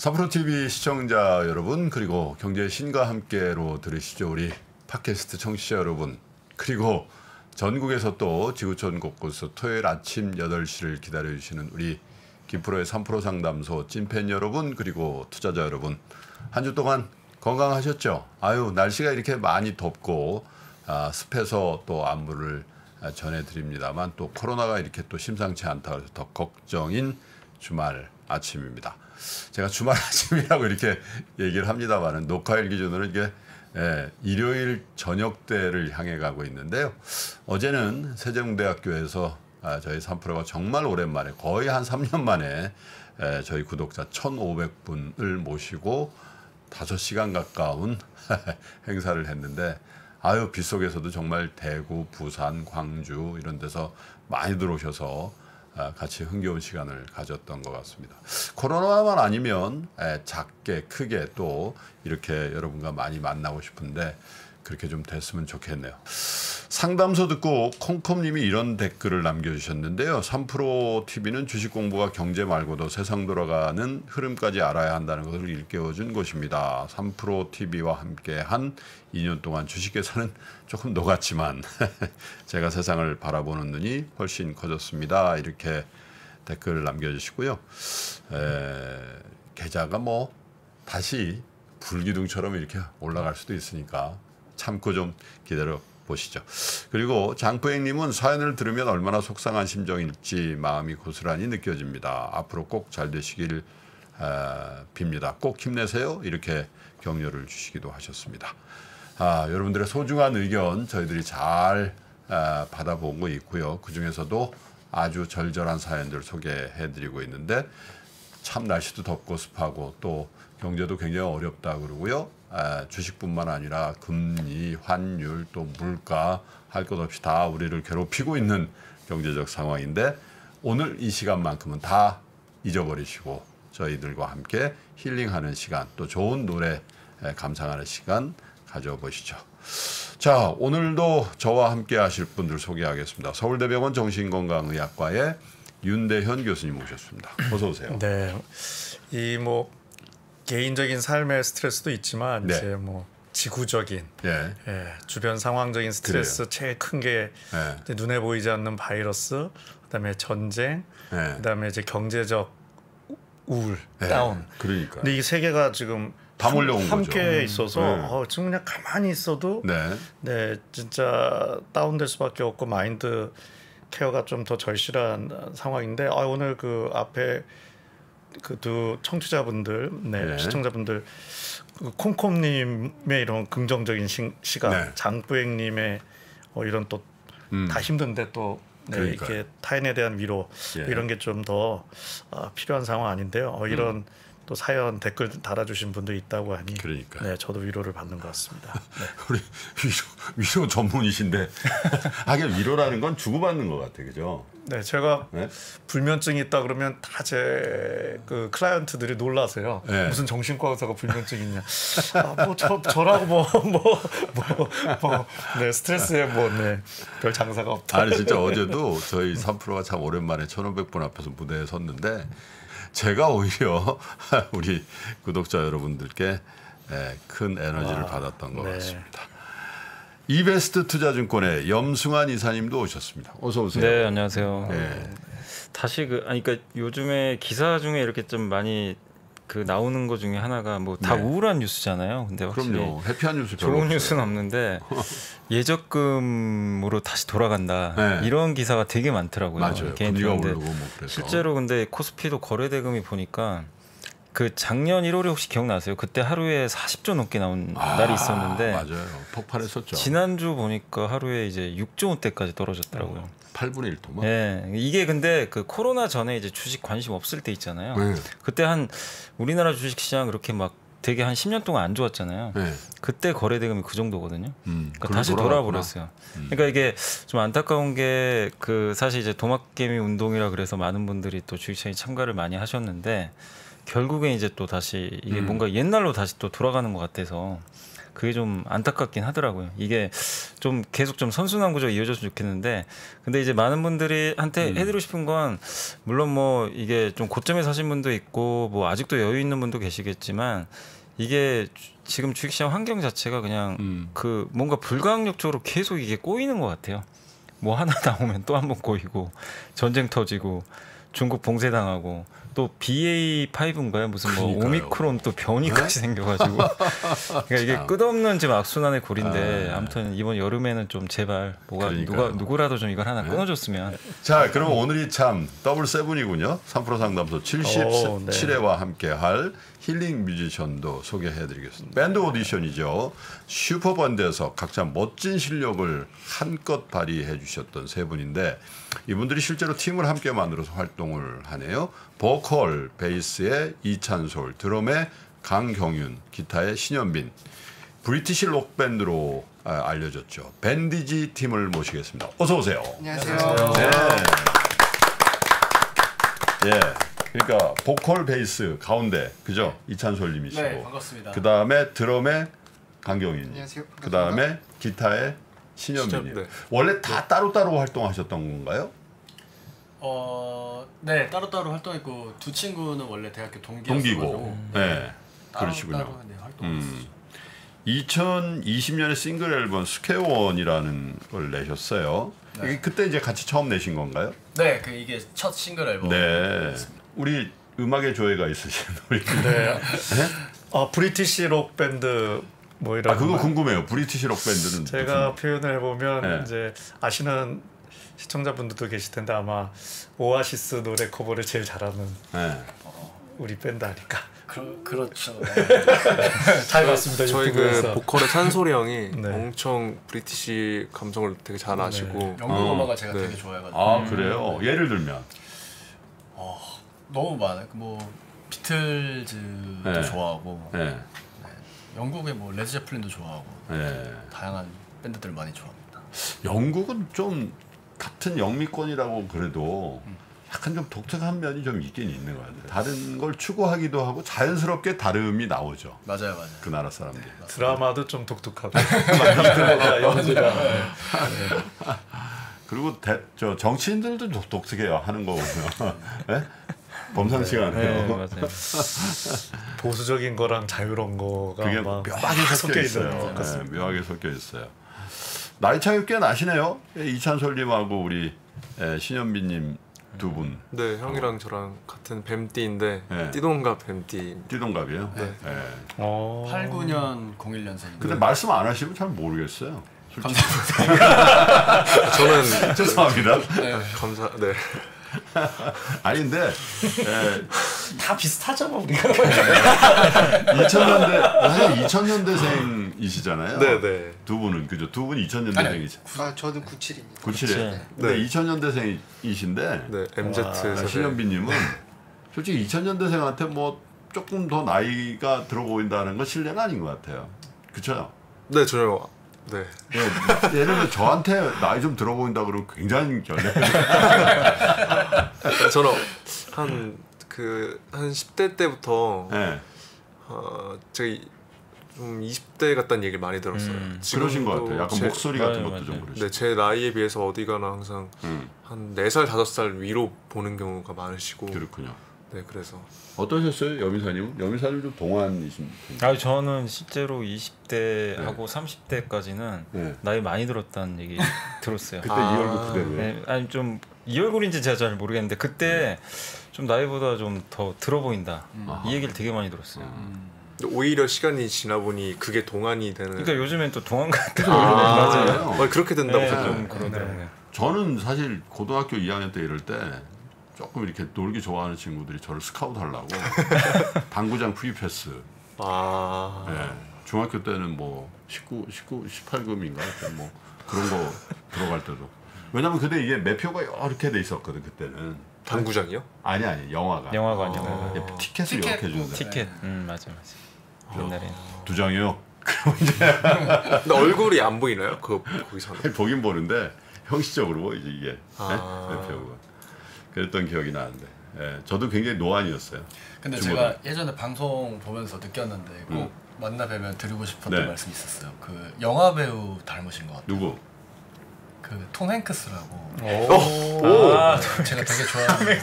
3프로TV 시청자 여러분, 그리고 경제의 신과 함께로 들으시죠. 우리 팟캐스트 청취자 여러분, 그리고 전국에서 또 지구촌 곳곳에서 토요일 아침 8시를 기다려주시는 우리 김프로의 3프로 상담소 찐팬 여러분, 그리고 투자자 여러분, 한 주 동안 건강하셨죠? 아유, 날씨가 이렇게 많이 덥고 습해서 또 안부를 전해드립니다만, 또 코로나가 이렇게 또 심상치 않다 그래서 더 걱정인 주말 아침입니다. 제가 주말 아침이라고 이렇게 얘기를 합니다만, 녹화일 기준으로 이게 일요일 저녁 때를 향해 가고 있는데요. 어제는 세종대학교에서 저희 3프로가 정말 오랜만에, 거의 한 3년 만에 저희 구독자 1,500분을 모시고 5시간 가까운 행사를 했는데, 아유, 빗속에서도 정말 대구, 부산, 광주 이런 데서 많이 들어오셔서 같이 흥겨운 시간을 가졌던 것 같습니다. 코로나만 아니면 작게 크게 또 이렇게 여러분과 많이 만나고 싶은데 그렇게 좀 됐으면 좋겠네요. 상담소 듣고 콩컴님이 이런 댓글을 남겨주셨는데요. 3프로TV는 주식 공부가 경제 말고도 세상 돌아가는 흐름까지 알아야 한다는 것을 일깨워준 곳입니다. 3프로TV와 함께 한 2년 동안 주식에서는 조금 녹았지만 제가 세상을 바라보는 눈이 훨씬 커졌습니다. 이렇게 댓글을 남겨주시고요. 계좌가 뭐 다시 불기둥처럼 이렇게 올라갈 수도 있으니까 참고 좀 기다려 보시죠. 그리고 장포행님은 사연을 들으면 얼마나 속상한 심정일지 마음이 고스란히 느껴집니다. 앞으로 꼭 잘 되시길 빕니다. 꼭 힘내세요. 이렇게 격려를 주시기도 하셨습니다. 여러분들의 소중한 의견 저희들이 잘 받아보고 있고요. 그 중에서도 아주 절절한 사연들 소개해드리고 있는데, 참 날씨도 덥고 습하고 또 경제도 굉장히 어렵다 그러고요. 주식뿐만 아니라 금리, 환율, 또 물가 할 것 없이 다 우리를 괴롭히고 있는 경제적 상황인데, 오늘 이 시간만큼은 다 잊어버리시고 저희들과 함께 힐링하는 시간, 또 좋은 노래 감상하는 시간 가져보시죠. 자, 오늘도 저와 함께 하실 분들 소개하겠습니다. 서울대병원 정신건강의학과의 윤대현 교수님 모셨습니다. 어서 오세요. 네, 이 뭐 개인적인 삶의 스트레스도 있지만 이제 뭐 지구적인 주변 상황적인 스트레스, 제일 큰 게 눈에 보이지 않는 바이러스, 그다음에 전쟁, 그다음에 이제 경제적 우울, 다운. 그러니까. 근데 이 세 개가 지금 다 몰려온 함께 있어서 지금 그냥 가만히 있어도 진짜 다운될 수밖에 없고 마인드 케어가 좀 더 절실한 상황인데, 오늘 그 앞에 그 두 청취자분들, 시청자분들, 그 콩콩님의 이런 긍정적인 시각, 장부행님의 이런 또 다 힘든데 또 이렇게 타인에 대한 위로, 이런 게 좀 더 필요한 상황 아닌데요. 이런 또 사연 댓글 달아주신 분도 있다고 하니 저도 위로를 받는 것 같습니다. 우리 위로 전문이신데 하긴 위로라는 건 주고받는 것 같아, 그죠? 네, 제가 불면증이 있다 그러면 다 제 그 클라이언트들이 놀라세요. 무슨 정신과 의사가 불면증 있냐? 뭐 저라고 스트레스에 별 장사가 없다. 아니, 진짜 어제도 저희 3프로가 참 오랜만에 1,500분 앞에서 무대에 섰는데, 제가 오히려 우리 구독자 여러분들께 큰 에너지를 받았던 것 같습니다. 이베스트 투자증권의 염승환 이사님도 오셨습니다. 어서 오세요. 네, 안녕하세요. 다시 그러니까 요즘에 기사 중에 이렇게 좀 많이 그 나오는 것 중에 하나가 뭐 다 우울한 뉴스잖아요. 근데 확실히 그럼요. 해피한 뉴스 별로 좋은 없어요. 뉴스는 없는데 예적금으로 다시 돌아간다. 이런 기사가 되게 많더라고요. 맞아요. 금리가 오르고 뭐 그래서. 실제로 근데 코스피도 거래대금이 보니까 그 작년 1월에 혹시 기억나세요? 그때 하루에 40조 넘게 나온 날이 있었는데, 맞아요. 폭발했었죠. 지난주 보니까 하루에 이제 6조 원대까지 떨어졌더라고요. 8분의 1토막. 네, 이게 근데 그 코로나 전에 이제 주식 관심 없을 때 있잖아요. 그때 한 우리나라 주식 시장 그렇게 막 되게 한 10년 동안 안 좋았잖아요. 그때 거래대금이 그 정도거든요. 그러니까 다시 돌아버렸어요. 그러니까 이게 좀 안타까운 게 그 사실 이제 도마개미 운동이라 그래서 많은 분들이 또 주식시장에 참가를 많이 하셨는데, 결국엔 이제 또 다시 이게 뭔가 옛날로 다시 또 돌아가는 것 같아서 그게 좀 안타깝긴 하더라고요. 이게 좀 계속 좀 선순환 구조가 이어졌으면 좋겠는데 근데 이제 많은 분들이 한테 해드리고 싶은 건 물론 뭐 이게 좀 고점에 사신 분도 있고 뭐 아직도 여유 있는 분도 계시겠지만 이게 지금 주식시장 환경 자체가 그냥 그 뭔가 불가항력적으로 계속 이게 꼬이는 것 같아요. 뭐 하나 나오면 또 한 번 꼬이고 전쟁 터지고 중국 봉쇄당하고 또 BA5인가요? 무슨 뭐 그러니까요. 오미크론 또 변이까지 생겨가지고 그러니까 이게 끝없는 지금 악순환의 고리인데 아무튼 이번 여름에는 좀 제발 뭐가 누구라도 좀 이걸 하나 끊어줬으면. 자, 그럼 오늘이 참 더블 세븐이군요. 3프로 상담소 77회와 함께할 힐링 뮤지션도 소개해드리겠습니다. 밴드 오디션이죠. 슈퍼밴드에서 각자 멋진 실력을 한껏 발휘해 주셨던 세 분인데 이분들이 실제로 팀을 함께 만들어서 활동을 하네요. 보컬, 베이스의 이찬솔, 드럼의 강경윤, 기타의 신현빈. 브리티시 록 밴드로 알려졌죠. 밴디지 팀을 모시겠습니다. 어서 오세요. 안녕하세요. 네. 예. 그러니까 보컬, 베이스 가운데 그죠? 이찬솔님이시고. 네, 반갑습니다. 그 다음에 드럼의 강경윤. 안녕하세요. 그 다음에 기타의 신현빈님. 네. 원래 다 따로따로 활동하셨던 건가요? 네, 따로따로 활동했고 두 친구는 원래 대학교 동기고. 동기였어가지고 네. 그러시군요. 따로 네, 활동했었죠. 2020년에 싱글 앨범 스퀘어원이라는 걸 내셨어요. 네. 이게 그때 이제 같이 처음 내신 건가요? 네, 이게 첫 싱글 앨범. 네. 우리 음악의 조예가 있으신 우리. 네. 브리티시 록 밴드 뭐 이런. 그거 궁금해요. 브리티시 록 밴드는 제가 표현을 해보면 네. 이제 아시는 시청자분들도 계실 텐데 아마 오아시스 노래 커버를 제일 잘하는 네. 우리 밴드 아닐까. 그렇죠. 잘 봤습니다. 저희 유튜브에서. 그 보컬의 찬솔이 형이 네. 엄청 브리티시 감성을 되게 잘 아시고 영국 음악을 제가 네. 되게 좋아해가지고. 아 그래요? 예를 들면 너무 많아요. 뭐 비틀즈도 네. 좋아하고, 네. 영국의 뭐 레드 제플린도 좋아하고, 네. 다양한 밴드들 많이 좋아합니다. 영국은 좀 같은 영미권이라고 그래도 약간 좀 독특한 면이 좀 있긴 있는 것 같아요. 다른 걸 추구하기도 하고 자연스럽게 다름이 나오죠. 맞아요. 그 나라 사람들이. 드라마도 좀 독특하고 이들과 연주가. 그리고 저 정치인들도 독특해요. 하는 거 보면. 네? 범상치가 않아요. 네, 맞아요. 보수적인 거랑 자유로운 거가 그게 막 묘하게 섞여 있어요. 있는 것 네, 같습니다. 묘하게 섞여 있어요. 나이 차이 꽤 나시네요. 이찬솔님하고 우리 신현빈님 두 분. 네, 형이랑 저랑 같은 뱀띠인데 네. 띠동갑 뱀띠. 띠동갑이에요. 네. 89년 01년생. 근데 말씀 안 하시면 잘 모르겠어요. 감사합니다. 저는 죄송합니다. 네. 네. 아닌데 다 비슷하죠, 뭐 우리가. 2000년대생이시잖아요. 네, 네. 두 분은 그죠? 두 분 2000년대생이죠. 저는 97입니다. 97에. 근데 2000년대생이신데 네, MZ 세대. 신현빈님은 솔직히 2000년대생한테 뭐 조금 더 나이가 들어 보인다는 건 실례는 아닌 것 같아요. 그렇죠? 네, 전혀. 네. 예를 들어 저한테 나이 좀 들어 보인다 그러면 굉장히 결례. 저는 한 10대 때부터 네. 저희 좀 20대 같다는 얘기를 많이 들었어요. 그러신 것 같아요. 약간 목소리 같은 것도 맞아요. 좀 그러시고. 네, 제 나이에 비해서 어디 가나 항상 한 4살, 5살 위로 보는 경우가 많으시고. 그렇군요. 네, 그래서 어떠셨어요, 여미사님은? 여미사님 좀 동안이신. 저는 실제로 20대하고 30대까지는 네. 나이 많이 들었다는 얘기 들었어요. 그때 이 얼굴 그대로요. 네, 아니 좀 이 얼굴인지 제가 잘 모르겠는데 그때 좀 나이보다 좀 더 들어 보인다. 이 얘기를 되게 많이 들었어요. 근데 오히려 시간이 지나 보니 그게 동안이 되는. 그러니까 요즘엔 또 동안 같은 맞아요. 그렇게 된다고 네, 하더라고요. 좀 그러더라고요. 저는 사실 고등학교 2학년 때 이럴 때 조금 이렇게 놀기 좋아하는 친구들이 저를 스카우트 하려고 당구장 프리 패스. 네. 중학교 때는 뭐 18금인가 뭐 그런 거 들어갈 때도. 왜냐면 그때 이게 매표가 이렇게 돼 있었거든 그때는. 당구장이요? 아니 영화가. 영화관이요. 티켓을 이렇게 주는데. 티켓. 맞아. 옛날에. 두 장이요. 근데 얼굴이 안 보이나요? 거기서는. 보긴 보는데 형식적으로 보이죠 이게. 매표가. 그랬던 기억이 나는데. 저도 굉장히 노안이었어요. 근데 주보다. 제가 예전에 방송 보면서 느꼈는데 꼭 만나 뵈면 드리고 싶었던 네. 말씀이 있었어요. 그 영화 배우 닮으신 것 같아요. 누구? 그 톰 행크스라고. 아, 제가 되게 좋아하는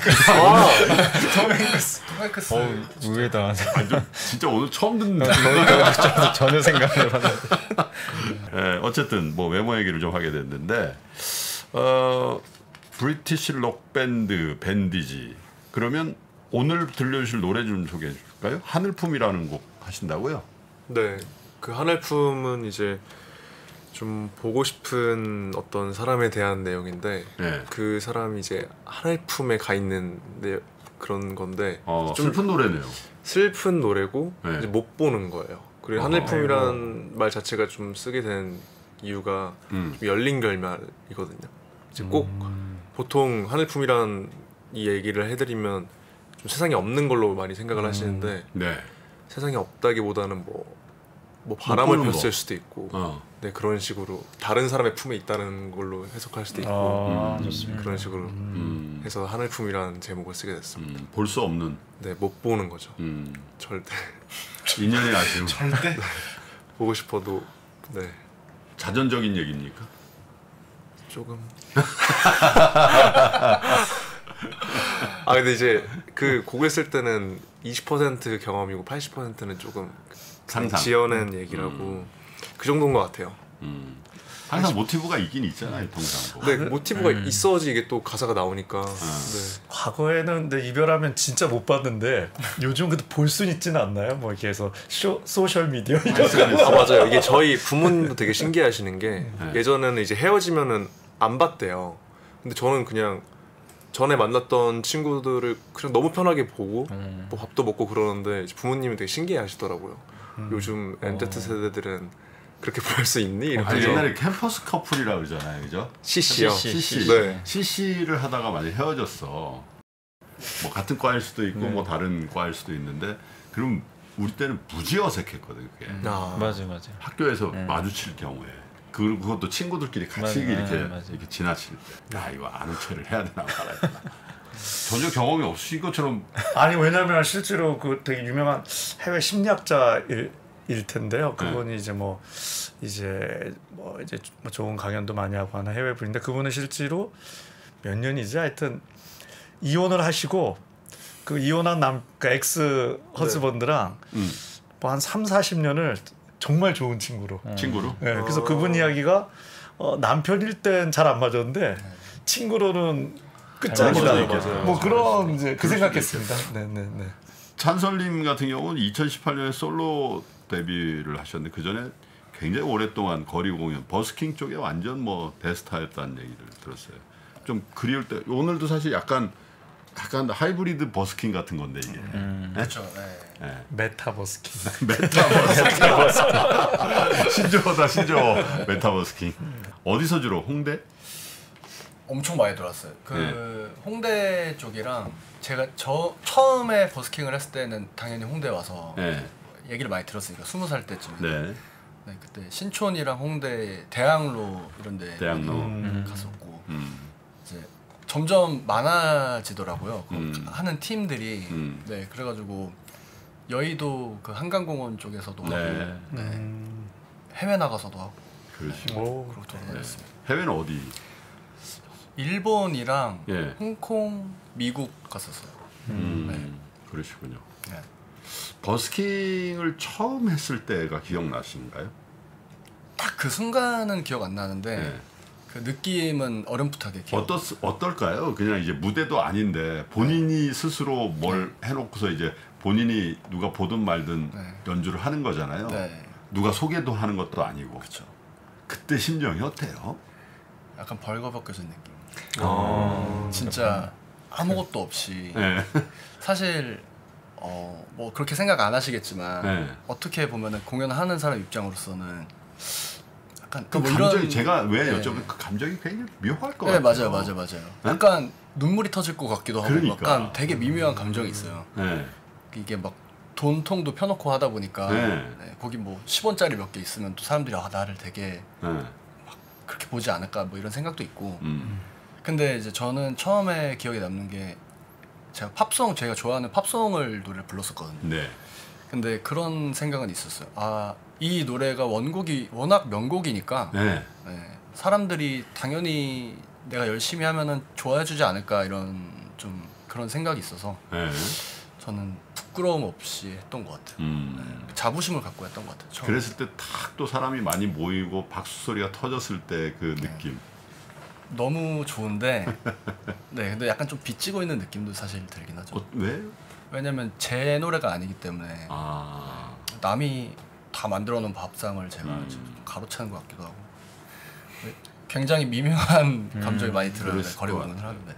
톰 행크스. 의외다. 진짜 오늘 처음 듣는. 전혀 생각을 해봤는데. 네, 어쨌든 뭐 외모 얘기를 좀 하게 됐는데 브리티시 록 밴드 밴디지. 그러면 오늘 들려주실 노래 좀 소개해 줄까요? 하늘품이라는 곡 하신다고요? 네, 그 하늘품은 이제 좀 보고 싶은 어떤 사람에 대한 내용인데 네. 그 사람이 이제 하늘품에 가 있는 그런 건데 좀 슬픈 노래네요. 슬픈 노래고 네. 이제 못 보는 거예요. 그리고 하늘품이라는 말 자체가 좀 쓰게 된 이유가 좀 열린 결말이거든요. 이제 꼭 보통 하늘품이란 이 얘기를 해드리면 좀 세상에 없는 걸로 많이 생각을 하시는데 네. 세상에 없다기보다는 뭐 바람을 폈을 수도 있고 네, 그런 식으로 다른 사람의 품에 있다는 걸로 해석할 수도 있고 그런 식으로 해서 하늘품이라는 제목을 쓰게 됐습니다. 볼 수 없는. 네, 못 보는 거죠. 절대. 인연의 아쉬움. 절대. 보고 싶어도 네. 자전적인 얘기입니까? 조금. 근데 이제 그 곡을 쓸 때는 20% 경험이고 80%는 조금 상상. 지어낸 얘기라고 그 정도인 것 같아요. 항상 모티브가 있긴 있잖아요, 통상. 네, 모티브가 있어야지 이게 또 가사가 나오니까. 네. 과거에는 근데 이별하면 진짜 못 봤는데 요즘 그래도 볼 수 있지는 않나요? 뭐 이렇게 해서 소셜 미디어 맞아요. 이게 저희 부모님도 되게 신기해하시는 게 예전에는 이제 헤어지면은 안 봤대요. 근데 저는 그냥 전에 만났던 친구들을 그냥 너무 편하게 보고 뭐 밥도 먹고 그러는데 부모님이 되게 신기해하시더라고요. 요즘 NZ 세대들은 그렇게 볼 수 있니? 이렇게. 옛날에 캠퍼스 커플이라고 그러잖아요, 그죠? CC요. CC. 네. CC를 하다가 많이 헤어졌어. 뭐 같은 과일 수도 있고 뭐 다른 과일 수도 있는데 그럼 우리 때는 무지 어색했거든 그게. 맞아. 학교에서 마주칠 경우에 그것도 친구들끼리 같이 이렇게 지나칠 때, 야 이거 아는 체를 해야 되나 말아야 되나. 전혀 경험이 없으신 것처럼. 아니 왜냐면 실제로 그 되게 유명한 해외 심리학자일 텐데요. 그분이 이제 뭐 좋은 강연도 많이 하고 하는 해외 분인데 그분은 실제로 몇 년이지 하여튼 이혼을 하시고 그 이혼한 그 엑스 허즈번드랑 뭐 한 3-40년을 정말 좋은 친구로. 네, 그래서 그분 이야기가 남편일 땐 잘 안 맞았는데 친구로는 끝장이다. 뭐 그런 이제 그 생각했습니다. 네. 찬설님 같은 경우는 2018년에 솔로 데뷔를 하셨는데 그 전에 굉장히 오랫동안 거리 공연 버스킹 쪽에 완전 뭐 대스타였다는 얘기를 들었어요. 좀 그리울 때 오늘도 사실 약간 하이브리드 버스킹 같은 건데 이게. 그렇죠. 네. 메타버스킹. 신조어다. 메타버스킹. 어디서 주로? 홍대? 엄청 많이 들어왔어요. 홍대 쪽이랑 제가 처음에 버스킹을 했을 때는 당연히 홍대 와서 얘기를 많이 들었으니까 20살 때쯤에. 네, 그때 신촌이랑 홍대 대학로 이런데 갔었고 이제 점점 많아지더라고요. 하는 팀들이. 네, 그래가지고 여의도 그 한강공원 쪽에서도 하고 해외 나가서도 하고. 그렇고 돌아다녔습니다. 해외는 어디? 일본이랑 홍콩, 미국 갔었어요. 그러시군요. 네. 버스킹을 처음 했을 때가 기억나신가요? 딱 그 순간은 기억 안 나는데 그 느낌은 어렴풋하게 기억. 어떨까요? 그냥 이제 무대도 아닌데 본인이 스스로 뭘 해놓고서 이제 본인이 누가 보든 말든 연주를 하는 거잖아요. 누가 소개도 하는 것도 아니고. 그렇죠. 그때 심정이 어때요? 약간 벌거벗겨진 느낌. 진짜 아무것도 없이. 사실 뭐 그렇게 생각 안 하시겠지만 어떻게 보면은 공연하는 사람 입장으로서는 약간 그 뭐 감정이 이런, 제가 왜 여쭤보면 그 감정이 굉장히 묘할 것 같아요. 맞아요. 약간 눈물이 터질 것 같기도 하고 그러니까. 약간 되게 미묘한 감정이 있어요. 이게 막 돈통도 펴놓고 하다 보니까 거기 뭐 10원짜리 몇 개 있으면 또 사람들이 나를 되게 막 그렇게 보지 않을까 뭐 이런 생각도 있고. 근데 이제 저는 처음에 기억에 남는 게 제가 좋아하는 팝송을 노래를 불렀었거든요. 근데 그런 생각은 있었어요. 아, 이 노래가 원곡이 워낙 명곡이니까 네. 네, 사람들이 당연히 내가 열심히 하면은 좋아해주지 않을까 이런 좀 그런 생각이 있어서 네. 저는 부끄러움 없이 했던 것 같아요. 네, 자부심을 갖고 했던 것 같아요. 처음에. 그랬을 때 탁 또 사람이 많이 모이고 박수 소리가 터졌을 때 그 느낌. 너무 좋은데, 네, 근데 약간 좀 빚지고 있는 느낌도 사실 들긴 하죠. 왜? 왜냐면 제 노래가 아니기 때문에 남이 다 만들어놓은 밥상을 제가 가로차는 것 같기도 하고 굉장히 미묘한 감정이 많이 들어요. 거리 공연을 하는데.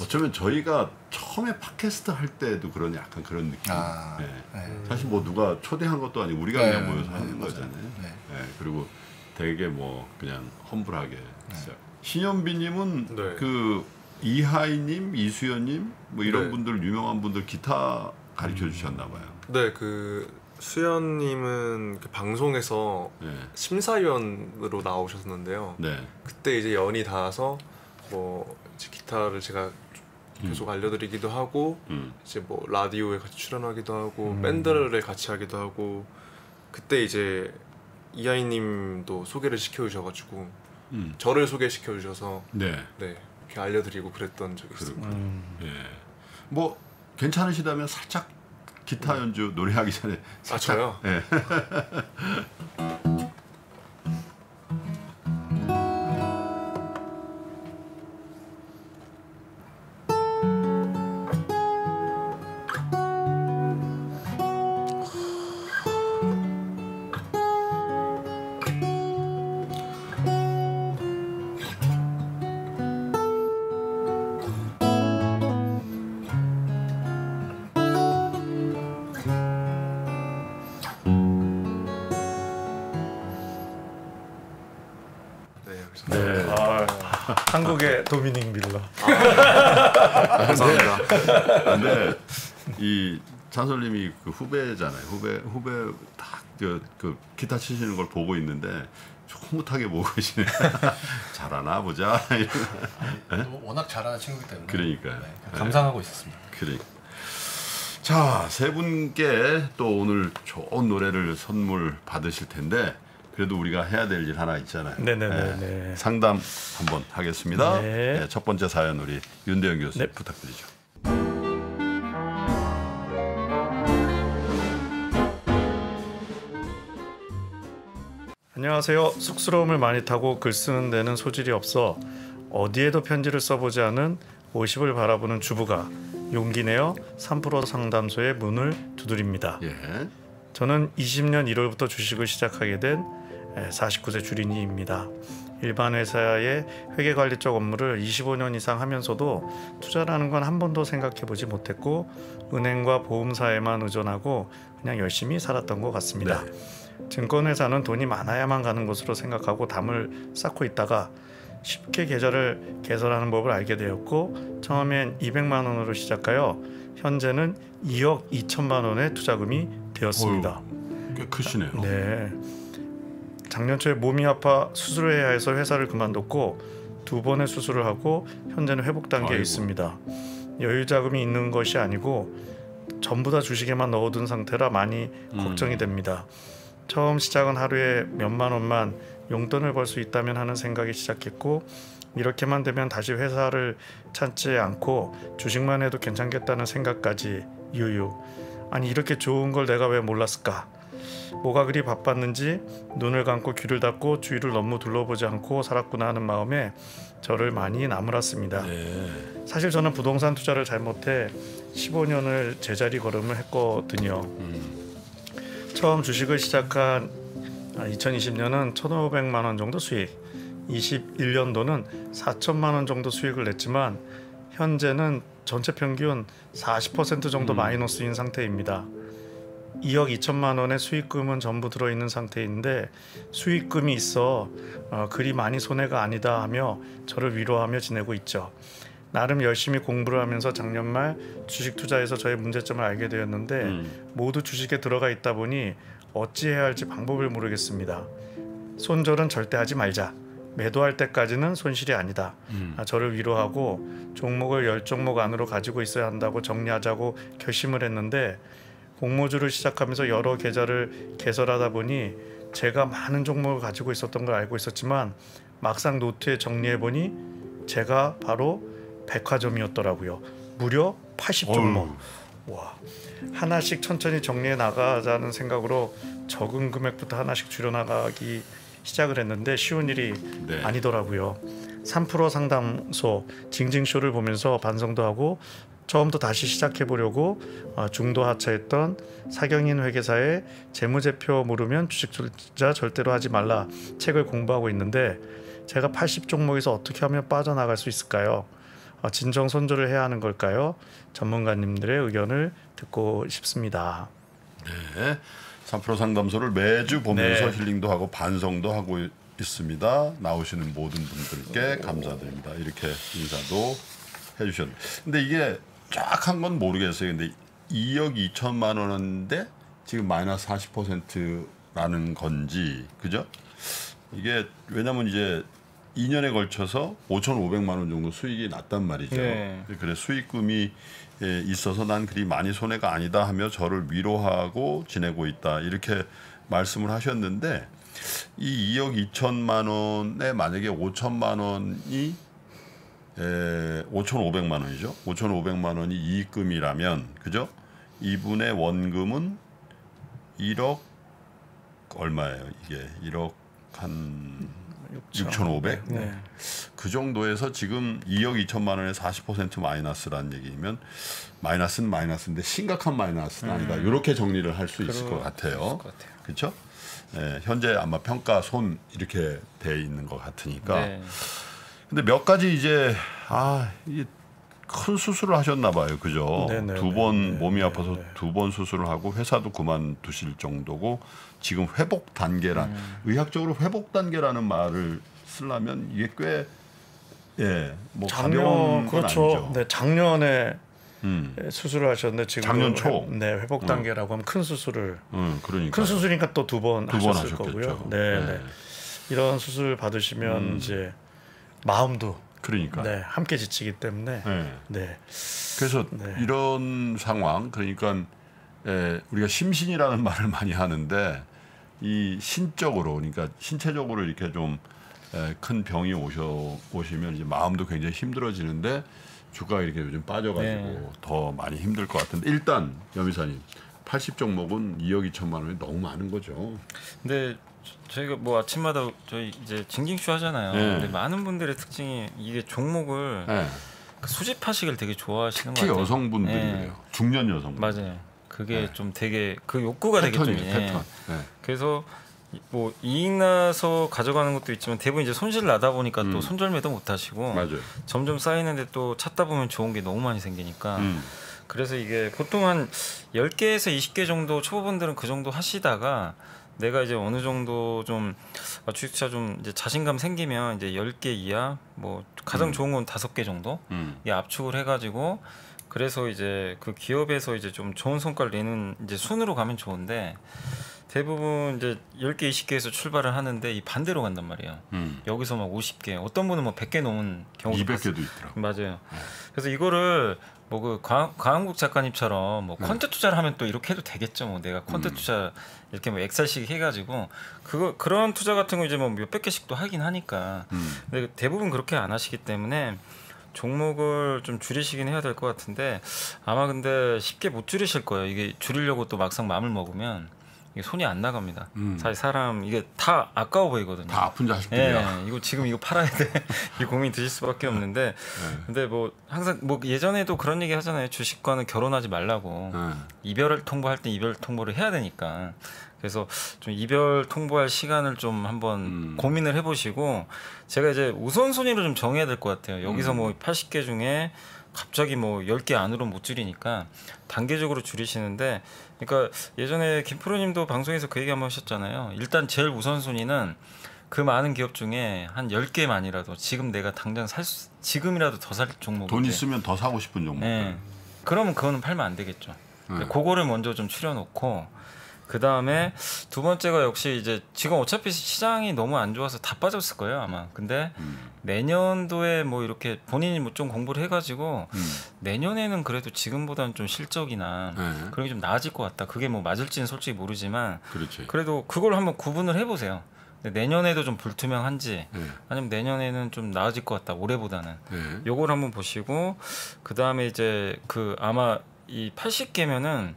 어쩌면 저희가 처음에 팟캐스트 할 때도 그런 약간 그런 느낌. 네. 네. 사실 뭐 누가 초대한 것도 아니고 우리가 네. 그냥 모여서 하는 거잖아요. 네. 네. 그리고 되게 뭐 그냥 험불하게 했어요. 신현비님은 네. 그 이하이님, 이수연님 뭐 이런 네. 분들 유명한 분들 기타 가르쳐 주셨나 봐요. 네, 그 수연님은 그 방송에서 네. 심사위원으로 나오셨는데요. 네. 그때 이제 연이 닿아서 뭐 이제 기타를 제가 계속 알려드리기도 하고 이제 뭐 라디오에 같이 출연하기도 하고 밴드를 같이 하기도 하고 그때 이제 이하이님도 소개를 시켜주셔가지고 저를 소개시켜주셔서 네. 네 이렇게 알려드리고 그랬던 적이 있어요. 예. 뭐 괜찮으시다면 살짝 기타 연주 노래하기 전에 살짝, 아 저요? 예. 한국의 도미닉 밀러. 감사합니다. 근데 이 찬솔님이 그 후배잖아요. 후배 딱 그 기타 치시는 걸 보고 있는데 흐뭇하게 보고 계시네. 잘하나 보자. 워낙 잘하는 친구이기 때문에. 그러니까요. 네, 감상하고 있었습니다. 그러니까. 자, 세 분께 또 오늘 좋은 노래를 선물 받으실 텐데. 그래도 우리가 해야 될 일 하나 있잖아요. 네네네. 네, 상담 한번 하겠습니다. 네. 네, 첫 번째 사연 우리 윤대영 교수님 네. 부탁드리죠. 안녕하세요. 쑥스러움을 많이 타고 글 쓰는 데는 소질이 없어 어디에도 편지를 써보지 않은 50을 바라보는 주부가 용기 내어 3프로 상담소의 문을 두드립니다. 예. 저는 20년 1월부터 주식을 시작하게 된 49세 주린이입니다. 일반 회사의 회계관리 쪽 업무를 25년 이상 하면서도 투자라는 건 한 번도 생각해보지 못했고 은행과 보험사에만 의존하고 그냥 열심히 살았던 것 같습니다. 네. 증권회사는 돈이 많아야만 가는 곳으로 생각하고 담을 쌓고 있다가 쉽게 계좌를 개설하는 법을 알게 되었고 처음엔 200만 원으로 시작하여 현재는 2억 2천만 원의 투자금이 되었습니다. 꽤 크시네요. 네. 작년 초에 몸이 아파 수술을 해야 해서 회사를 그만뒀고 2번의 수술을 하고 현재는 회복 단계에 있습니다. 여유 자금이 있는 것이 아니고 전부 다 주식에만 넣어둔 상태라 많이 걱정이 됩니다. 처음 시작은 하루에 몇만 원만 용돈을 벌 수 있다면 하는 생각이 시작했고 이렇게만 되면 다시 회사를 찾지 않고 주식만 해도 괜찮겠다는 생각까지 유유. 아니 이렇게 좋은 걸 내가 왜 몰랐을까? 뭐가 그리 바빴는지 눈을 감고 귀를 닫고 주위를 너무 둘러보지 않고 살았구나 하는 마음에 저를 많이 나무랐습니다. 네. 사실 저는 부동산 투자를 잘못해 15년을 제자리 걸음을 했거든요. 처음 주식을 시작한 2020년은 1,500만 원 정도 수익, 21년도는 4천만 원 정도 수익을 냈지만 현재는 전체 평균 40% 정도 마이너스인 상태입니다. 2억 2천만 원의 수익금은 전부 들어있는 상태인데 수익금이 있어 그리 많이 손해가 아니다 하며 저를 위로하며 지내고 있죠. 나름 열심히 공부를 하면서 작년 말 주식 투자에서 저의 문제점을 알게 되었는데 모두 주식에 들어가 있다 보니 어찌해야 할지 방법을 모르겠습니다. 손절은 절대 하지 말자. 매도할 때까지는 손실이 아니다. 저를 위로하고 종목을 10종목 안으로 가지고 있어야 한다고 정리하자고 결심을 했는데 공모주를 시작하면서 여러 계좌를 개설하다 보니 제가 많은 종목을 가지고 있었던 걸 알고 있었지만 막상 노트에 정리해 보니 제가 바로 백화점이었더라고요. 무려 80종목. 와, 하나씩 천천히 정리해 나가자는 생각으로 적은 금액부터 하나씩 줄여나가기 시작을 했는데 쉬운 일이 아니더라고요. 3% 상담소 징징쇼를 보면서 반성도 하고 처음부터 다시 시작해보려고 중도 하차했던 사경인 회계사의 재무제표 모르면 주식 투자 절대로 하지 말라 책을 공부하고 있는데 제가 80종목에서 어떻게 하면 빠져나갈 수 있을까요? 진정 손절을 해야 하는 걸까요? 전문가님들의 의견을 듣고 싶습니다. 네, 3% 상담소를 매주 보면서 힐링도 하고 반성도 하고 있습니다. 나오시는 모든 분들께 감사드립니다. 이렇게 인사도 해주셨는데, 근데 이게 쫙한 건 모르겠어요. 근데 2억 2천만 원인데 지금 마이너스 40%라는 건지, 그죠? 이게 왜냐면 이제 2년에 걸쳐서 5,500만 원 정도 수익이 났단 말이죠. 네. 그래 수익금이 있어서 난 그리 많이 손해가 아니다 하며 저를 위로하고 지내고 있다 이렇게 말씀을 하셨는데, 이 2억 2천만 원에 만약에 5천만 원이 5,500만 원이죠. 5,500만 원이 이익금이라면, 그죠? 이분의 원금은 1억 얼마예요? 이게 1억 한 6,500? 네. 그 정도에서 지금 2억 2천만 원에 40% 마이너스라는 얘기면 마이너스는 마이너스인데 심각한 마이너스는 아니다. 이렇게 정리를 할 수 있을 것 같아요. 그렇죠? 네, 현재 아마 평가 손 이렇게 돼 있는 것 같으니까. 네. 근데 몇 가지 이제 이게 큰 수술을 하셨나 봐요, 그죠? 두 번 몸이 아파서 2번 수술을 하고 회사도 그만두실 정도고 지금 회복 단계란 의학적으로 회복 단계라는 말을 쓰려면 이게 꽤 뭐 가벼운 건 아니죠. 네, 작년에 수술을 하셨는데 지금 작년 초 회복 단계라고 하면 큰 수술을 그러니까 큰 수술이니까 또 2번 하셨을 거고요. 네. 이런 수술 받으시면 이제 마음도 그러니까 함께 지치기 때문에 그래서 이런 상황 그러니까 우리가 심신이라는 말을 많이 하는데 이 신적으로 그러니까 신체적으로 이렇게 좀 큰 병이 오시면 이제 마음도 굉장히 힘들어지는데 주가가 이렇게 요즘 빠져가지고 더 많이 힘들 것 같은데 일단 염이사님 80종목은 2억 2천만 원이 너무 많은 거죠. 근데 저희가 뭐 아침마다 저희 이제 징징쇼 하잖아요. 근데 많은 분들의 특징이 이게 종목을 수집하시길 되게 좋아하시는 것 같아요. 특히 여성분들이 그래요. 중년 여성분. 맞아요. 그게 좀 되게 그 욕구가 되게 좀 패턴. 그래서 뭐 이익 나서 가져가는 것도 있지만 대부분 이제 손실 나다 보니까 또 손절매도 못 하시고 점점 쌓이는데 또 찾다 보면 좋은 게 너무 많이 생기니까 그래서 이게 보통 한 10개에서 20개 정도 초보분들은 그 정도 하시다가 내가 이제 어느 정도 좀 주식투자 좀 이제 자신감 생기면 이제 10개 이하 뭐 가장 좋은 건 5개 정도 이 압축을 해가지고 그래서 이제 그 기업에서 이제 좀 좋은 성과를 내는 이제 순으로 가면 좋은데 대부분 이제 10개, 20개에서 출발을 하는데 이 반대로 간단 말이에요. 여기서 막 50개, 어떤 분은 뭐 100개 넘은 경우도 200개도 있더라고요. 맞아요. 그래서 이거를 뭐 그 강한국 작가님처럼 뭐 퀀트 투자를 하면 또 이렇게 해도 되겠죠. 뭐 내가 퀀트 투자 이렇게 뭐 엑셀식 해가지고 그런 투자 같은 거 이제 뭐 몇백 개씩도 하긴 하니까. 근데 대부분 그렇게 안 하시기 때문에 종목을 좀 줄이시긴 해야 될 것 같은데 아마 근데 쉽게 못 줄이실 거예요. 이게 줄이려고 또 막상 마음을 먹으면 이게 손이 안 나갑니다. 사실 사람 이게 다 아까워 보이거든요. 다 아픈 자식들이야. 이거 지금 이거 팔아야 돼. 이 고민 드실 수밖에 없는데 근데 뭐 항상 뭐 예전에도 그런 얘기 하잖아요. 주식과는 결혼하지 말라고. 이별 통보할 때 이별 통보를 해야 되니까. 그래서 좀 이별 통보할 시간을 좀 한번 고민을 해보시고 제가 이제 우선순위를 좀 정해야 될 것 같아요. 여기서 뭐 80개 중에 갑자기 뭐 10개 안으로 못 줄이니까 단계적으로 줄이시는데 그러니까 예전에 김프로님도 방송에서 그 얘기 한번 하셨잖아요. 일단 제일 우선순위는 그 많은 기업 중에 한 10개만이라도 지금 내가 당장 지금이라도 더 살 종목 돈 있으면 더 사고 싶은 종목. 그러면 그거는 팔면 안 되겠죠. 그거를 먼저 좀 추려놓고 그 다음에 두 번째가 역시 이제 지금 어차피 시장이 너무 안 좋아서 다 빠졌을 거예요 아마. 근데 내년도에 뭐 이렇게 본인이 뭐 좀 공부를 해가지고 내년에는 그래도 지금보다는 좀 실적이나 그런 게 좀 나아질 것 같다. 그게 뭐 맞을지는 솔직히 모르지만 그렇지. 그래도 그걸 한번 구분을 해보세요. 내년에도 좀 불투명한지 아니면 내년에는 좀 나아질 것 같다 올해보다는 요걸 한번 보시고 그 다음에 이제 그 아마 이 80개면은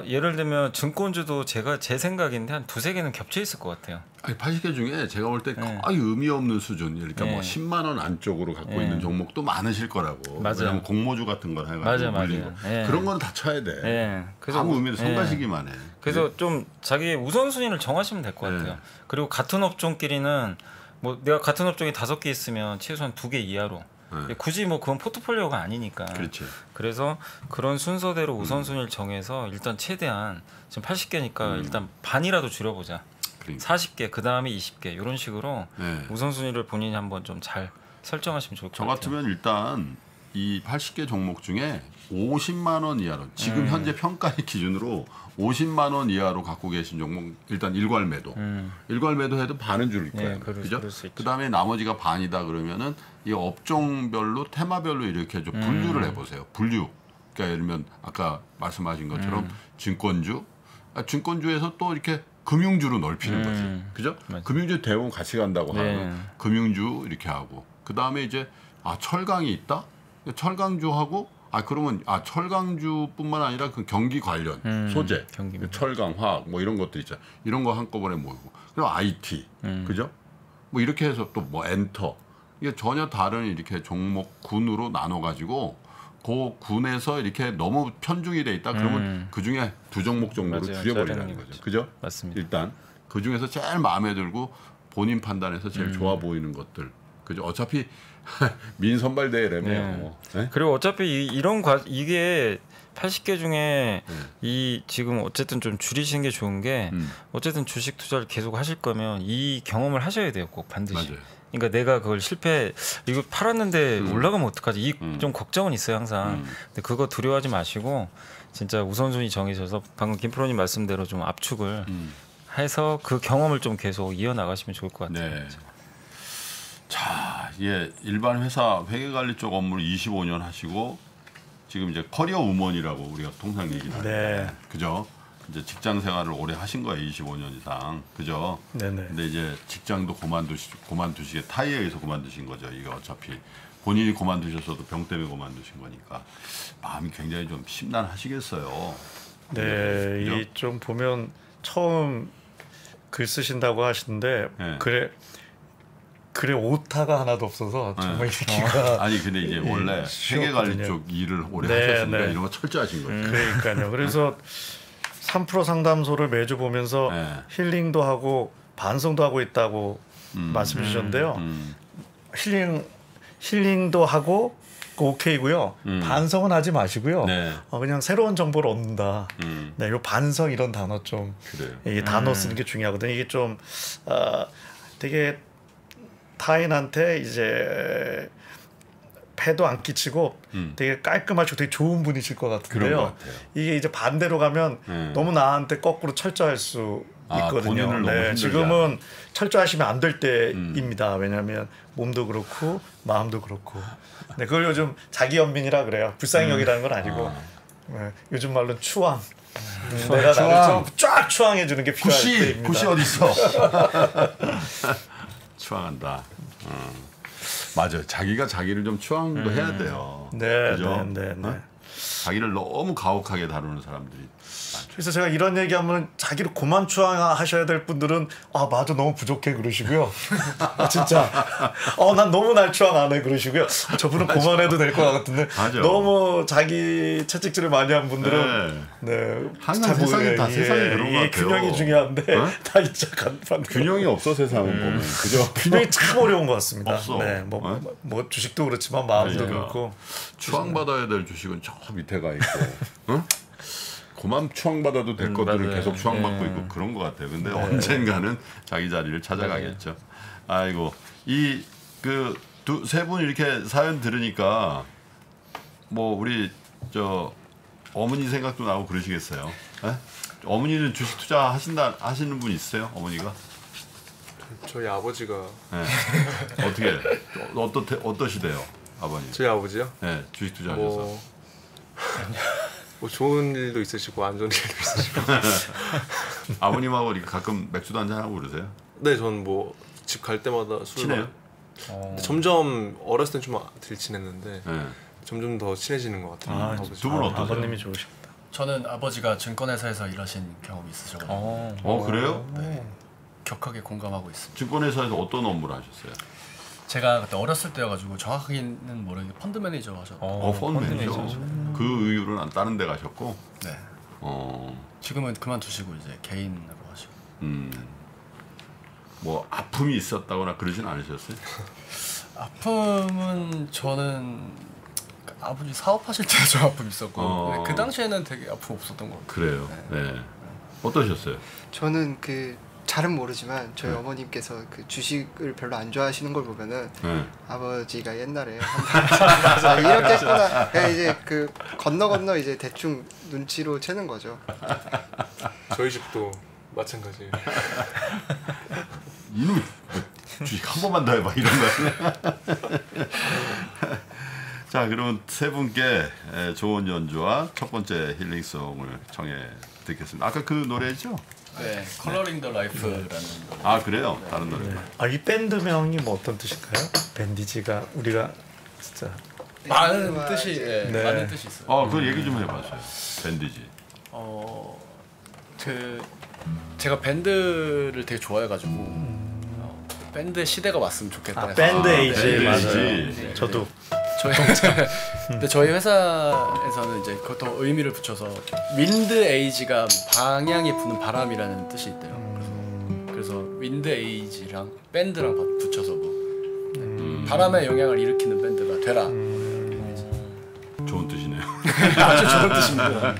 예를 들면 증권주도 제 생각인데 한 두세 개는 겹쳐 있을 것 같아요. 아니 80개 중에 제가 볼 때 거의 의미 없는 수준, 그러니까 뭐 10만 원 안쪽으로 갖고 있는 종목도 많으실 거라고. 맞아요. 왜냐면 공모주 같은 걸 해가지고 물리고 그런 건 다 쳐야 돼. 그래서 아무 의미 성가시기만 해. 그래서 좀 자기 우선순위를 정하시면 될 것 같아요. 그리고 같은 업종끼리는 뭐 내가 같은 업종이 5개 있으면 최소한 2개 이하로. 굳이 뭐 그건 포트폴리오가 아니니까. 그렇지. 그래서 그런 순서대로 우선순위를 정해서 일단 최대한 지금 80개니까 일단 반이라도 줄여보자. 그러니까. 40개 그 다음에 20개 이런 식으로 우선순위를 본인이 한번 좀 잘 설정하시면 좋을 것 같아요. 저 같으면 일단 이 80개 종목 중에 50만 원 이하로 지금 현재 평가의 기준으로 50만 원 이하로 갖고 계신 종목 일단 일괄 매도. 일괄 매도해도 반은 줄일 거예요. 그죠? 그다음에 나머지가 반이다 그러면은 이 업종별로 테마별로 이렇게 좀 분류를 해보세요. 분류. 그러니까 예를 들면 아까 말씀하신 것처럼 증권주, 증권주에서 또 이렇게 금융주로 넓히는 거지. 그죠? 맞아. 금융주 대부분 같이 간다고 하면 금융주 이렇게 하고 그다음에 이제 철강이 있다? 철강주하고 그러면 철강주뿐만 아니라 그 경기 관련 소재, 철강, 화학 뭐 이런 것들 있잖아. 이런 거 한꺼번에 모이고 그리고 IT, 그죠? 뭐 이렇게 해서 또 뭐 엔터 이게 전혀 다른 이렇게 종목 군으로 나눠 가지고 그 군에서 이렇게 너무 편중이 돼 있다 그러면 그 중에 2종목 정도로 줄여버리라는 거죠. 그죠? 맞습니다. 일단 그 중에서 제일 마음에 들고 본인 판단해서 제일 좋아 보이는 것들. 그죠? 어차피 민선발대회라며. 그리고 어차피 이게 80개 중에 이 지금 어쨌든 좀 줄이시는 게 좋은 게 어쨌든 주식 투자를 계속 하실 거면 이 경험을 하셔야 돼요. 꼭 반드시. 맞아요. 그러니까 내가 그걸 이거 팔았는데 올라가면 어떡하지? 좀 걱정은 있어요 항상. 근데 그거 두려워하지 마시고 진짜 우선순위 정해셔서 방금 김프로님 말씀대로 좀 압축을 해서 그 경험을 좀 계속 이어나가시면 좋을 것 같아요. 네. 자, 일반 회사 회계관리 쪽 업무를 25년 하시고 지금 이제 커리어 우먼이라고 우리가 통상 얘기하는데, 그죠? 이제 직장 생활을 오래 하신 거예요, 25년 이상, 그죠? 네네. 근데 이제 직장도 그만두시게 타이에 의해서 그만두신 거죠. 이게 어차피 본인이 그만두셨어도 병 때문에 그만두신 거니까 마음이 굉장히 좀 심란하시겠어요. 네, 이 좀 보면 처음 글 쓰신다고 하시는데 글에 오타가 하나도 없어서 정말 읽기가 아니 근데 이제 원래 회계관리 쪽 일을 오래 하셨으니까 이런 거 철저하신 거죠. 그러니까요. 그래서 3% 상담소를 매주 보면서 힐링도 하고 반성도 하고 있다고 말씀 주셨는데요. 힐링도 하고 오케이고요. 반성은 하지 마시고요. 그냥 새로운 정보를 얻는다. 요 반성 이런 단어 좀 이 단어 쓰는 게 중요하거든요. 이게 좀 되게 타인한테 이제 폐도 안 끼치고 되게 깔끔하시고 되게 좋은 분이실 것 같은데요. 이게 이제 반대로 가면 너무 나한테 거꾸로 철저할 수 있거든요. 지금은 철저하시면 안 될 때입니다. 왜냐하면 몸도 그렇고 마음도 그렇고. 그걸 요즘 자기연민이라 그래요. 불쌍히 여기라는 건 아니고 요즘 말로 추앙. 내가 나를 쫙 추앙해 주는 게 필요할 때입니다. 굿이 어디 있어? 추앙한다. 맞아요. 자기가 자기를 좀 추앙도 해야 돼요. 그죠? 자기를 너무 가혹하게 다루는 사람들이 많죠. 그래서 제가 이런 얘기하면 자기를 그만 추앙하셔야 될 분들은 맞아 너무 부족해 그러시고요. 진짜 난 너무 날 추앙 안 해 그러시고요. 저분은 그만해도 될 것 같은데 너무 자기 채찍질을 많이 한 분들은 항상 세상에 다 세상에 그런 것 같아요. 균형이 중요한데 다 진짜 간판 균형이 없어 세상은 보면 그죠? 균형이 참 어려운 것 같습니다. 없어. 뭐 주식도 그렇지만 마음도 그렇고 추앙받아야 될 주식은 저 밑에 가 있고 그만 추앙받아도 될 것들을 계속 추앙받고 있고 그런 것 같아요. 근데 언젠가는 자기 자리를 찾아가겠죠. 아이고 이 그 세 분 이렇게 사연 들으니까 뭐 우리 저 어머니 생각도 나고 그러시겠어요. 어머니는 주식 투자 하시는 분 있어요? 어머니가? 저희 아버지가. 네. 어떻게 어떠시대요, 아버님? 저희 아버지요? 네, 주식 투자하셔서. 뭐 좋은 일도 있으시고 안 좋은 일도 있으시고. 아버님하고 이렇게 가끔 맥주도 한잔 하고 그러세요? 네, 전 뭐 집 갈 때마다 술. 친해요? 점점 어렸을 땐 좀 덜 친했는데 네. 점점 더 친해지는 것 같아요. 두 분 어떠세요? 아버님이 좋으시겠다. 저는 아버지가 증권회사에서 일하신 경험이 있으셔가지고. 그래요? 네. 격하게 공감하고 있습니다. 증권회사에서 어떤 업무를 하셨어요? 제가 그때 어렸을 때여가지고 정확하게는 모르겠는데 펀드 매니저 하셨고. 펀드 매니저. 그 이후로는 다른 데 가셨고. 네. 지금은 그만두시고 이제 개인으로 하시고. 뭐 아픔이 있었다거나 그러진 않으셨어요? 아픔은 저는 아버지 사업하실 때 좀 아픔 있었고 그 당시에는 되게 아픔 없었던 것 같아요. 그래요. 네. 어떠셨어요? 저는 잘은 모르지만 저희 어머님께서 그 주식을 별로 안 좋아하시는 걸 보면은 아버지가 옛날에 이렇게 했구나. 이제 건너 이제 대충 눈치로 채는 거죠. 저희 집도 마찬가지예요. 이놈 주식 한 번만 더 해봐 이런 거. 자, 그러면 세 분께 좋은 연주와 첫 번째 힐링송을 청해 듣겠습니다. 아까 그 노래죠? 네, 컬러링 더 라이프라는 노래. 아, 그래요? 다른 노래구나. 이 밴드명이 뭐 어떤 뜻일까요? 밴디지가 우리가 진짜 많은 뜻이 많은 뜻이 있어요. 그 얘기 좀 해봐주세요. 밴디지. 제가 밴드를 되게 좋아해가지고 밴드 시대가 왔으면 좋겠다. 밴드 에이지 맞아요. 네. 저도 근데 저희 회사에서는 이제 그것도 의미를 붙여서 윈드 에이지가 방향이 부는 바람이라는 뜻이 있대요. 그래서 윈드 에이지랑 밴드랑 붙여서 뭐 바람의 영향을 일으키는 밴드가 되라. 좋은 뜻이네요. 아주 좋은 뜻입니다.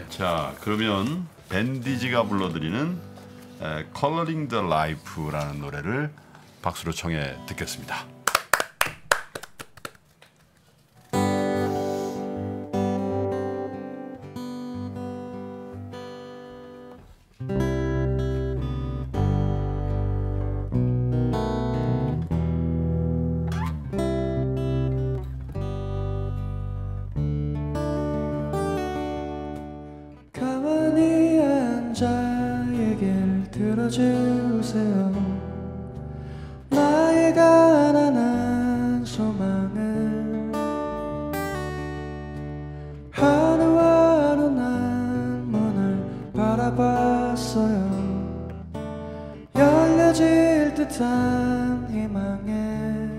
자, 그러면 밴디지가 불러드리는 Coloring the Life라는 노래를 박수로 청해 듣겠습니다. 가만히 앉아 얘기를 들어주세요. 나의 가난한 소망을 하루하루 난 문을 바라봤어요. 열려질 듯한 희망에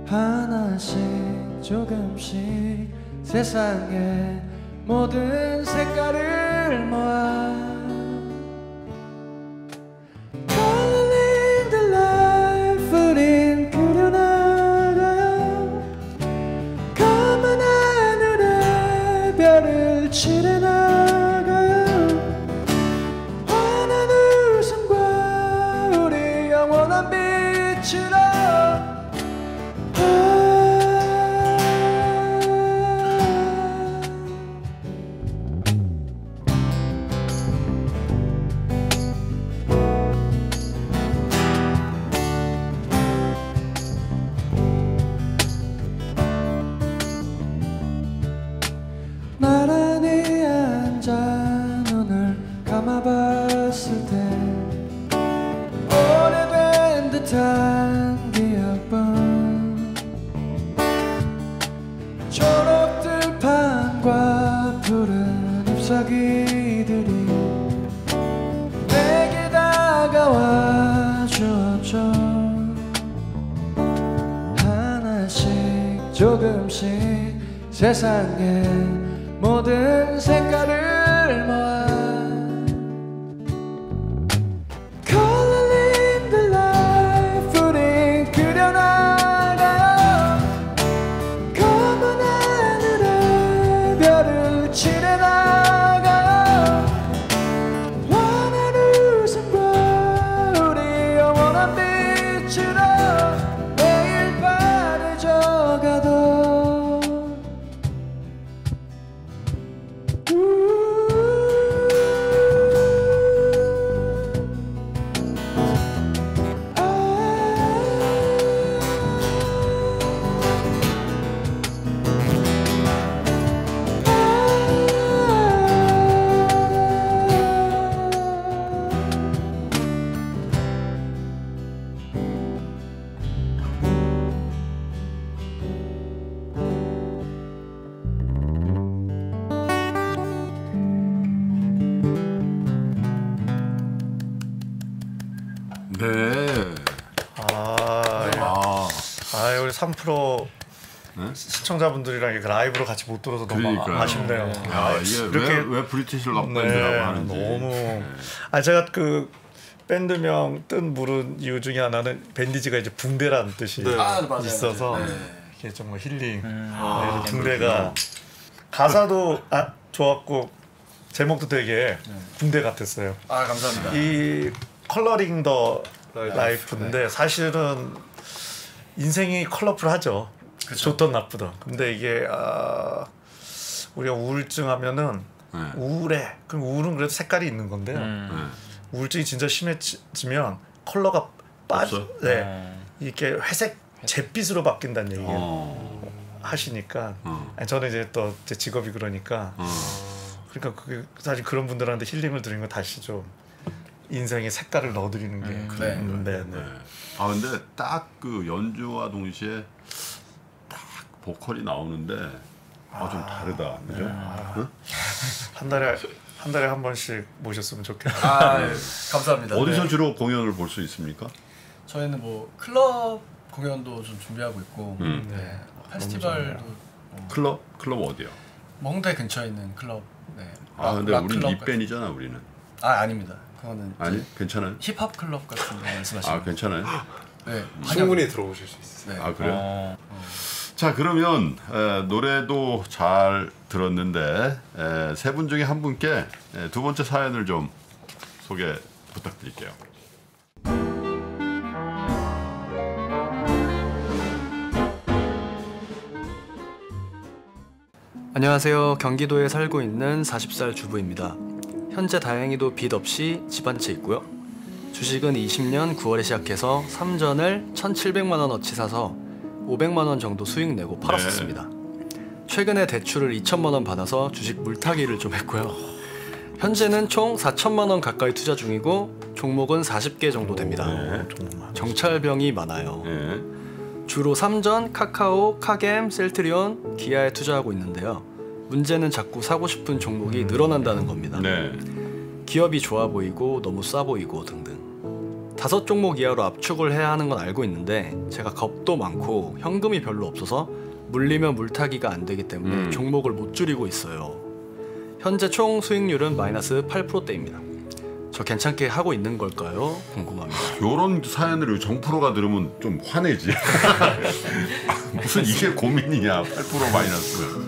하나씩 조금씩 세상의 모든 색깔을 모아 Coloring the life 우린 그려나가요. 까만 하늘에 별을 칠해나가요. 환한 웃음과 우리 영원한 빛으로 나란히 앉아 눈을 감아봤을 때 오래된 듯한 기억뿐 초록들판과 푸른 잎사귀들이 내게 다가와 주었죠. 하나씩 조금씩 세상에 모든 색깔을 모아 Coloring the life 우린 그려나가요. 검은 하늘에 별을 칠해나가요. 환한 웃음과 우리 영원한 빛으로 매일 바래져가도 우리 3프로 시청자분들이랑 이렇게 라이브로 같이 못 들어서 너무 그러니까요. 아쉽네요. 야, 이게 왜 브리티시 락밴드라고 하는지. 너무. 제가 그 밴드명 뜬 물은 이유 중에 하나는 밴디지가 이제 붕대라는 뜻이 있어서 이게 정말 힐링. 붕대가 붕대가 좋았고 제목도 되게 붕대 같았어요. 감사합니다. 이 컬러링 더 라이프인데 사실은 인생이 컬러풀하죠. 그쵸. 좋든 나쁘든. 근데 이게 우리가 우울증 하면은 우울해. 그럼 우울은 그래도 색깔이 있는 건데요. 우울증이 진짜 심해지면 컬러가 이렇게 회색 잿빛으로 바뀐다는 얘기예요. 하시니까 저는 이제 또 제 직업이 그러니까 그러니까 그게 사실 그런 분들한테 힐링을 드리는 거 다시 좀 인생의 색깔을 넣어드리는 게 근데 딱 그 연주와 동시에 딱 보컬이 나오는데 좀 다르다, 그죠? 응? 한 달에 한 번씩 모셨으면 좋겠네요. 감사합니다. 어디서 주로 공연을 볼 수 있습니까? 저희는 뭐 클럽 공연도 좀 준비하고 있고 페스티벌도 클럽 어디요? 뭐 홍대 근처에 있는 클럽. 근데 우리는 입밴이잖아, 우리는. 아닙니다. 그거는 아니 괜찮아요. 힙합 클럽 같은 거 말씀하시는. 괜찮아요. 네, 충분히 들어오실 수 있어요. 그래요? 자, 그러면 노래도 잘 들었는데 세 분 중에 한 분께 두 번째 사연을 좀 소개 부탁드릴게요. 안녕하세요. 경기도에 살고 있는 40살 주부입니다. 현재 다행히도 빚 없이 집 한 채 있고요. 주식은 20년 9월에 시작해서 3전을 1,700만 원어치 사서 500만 원 정도 수익 내고 팔았었습니다. 최근에 대출을 2천만 원 받아서 주식 물타기를 좀 했고요. 현재는 총 4천만 원 가까이 투자 중이고 종목은 40개 정도 됩니다. 정찰병이 많아요. 주로 3전, 카카오, 카겜, 셀트리온, 기아에 투자하고 있는데요. 문제는 자꾸 사고 싶은 종목이 늘어난다는 겁니다. 기업이 좋아 보이고 너무 싸 보이고 등등. 5종목 이하로 압축을 해야 하는 건 알고 있는데 제가 겁도 많고 현금이 별로 없어서 물리면 물타기가 안 되기 때문에 종목을 못 줄이고 있어요. 현재 총 수익률은 마이너스 8%대입니다. 저 괜찮게 하고 있는 걸까요? 궁금합니다. 요런 사연을 정프로가 들으면 좀 화내지. 무슨 이게 고민이냐, 8% 마이너스.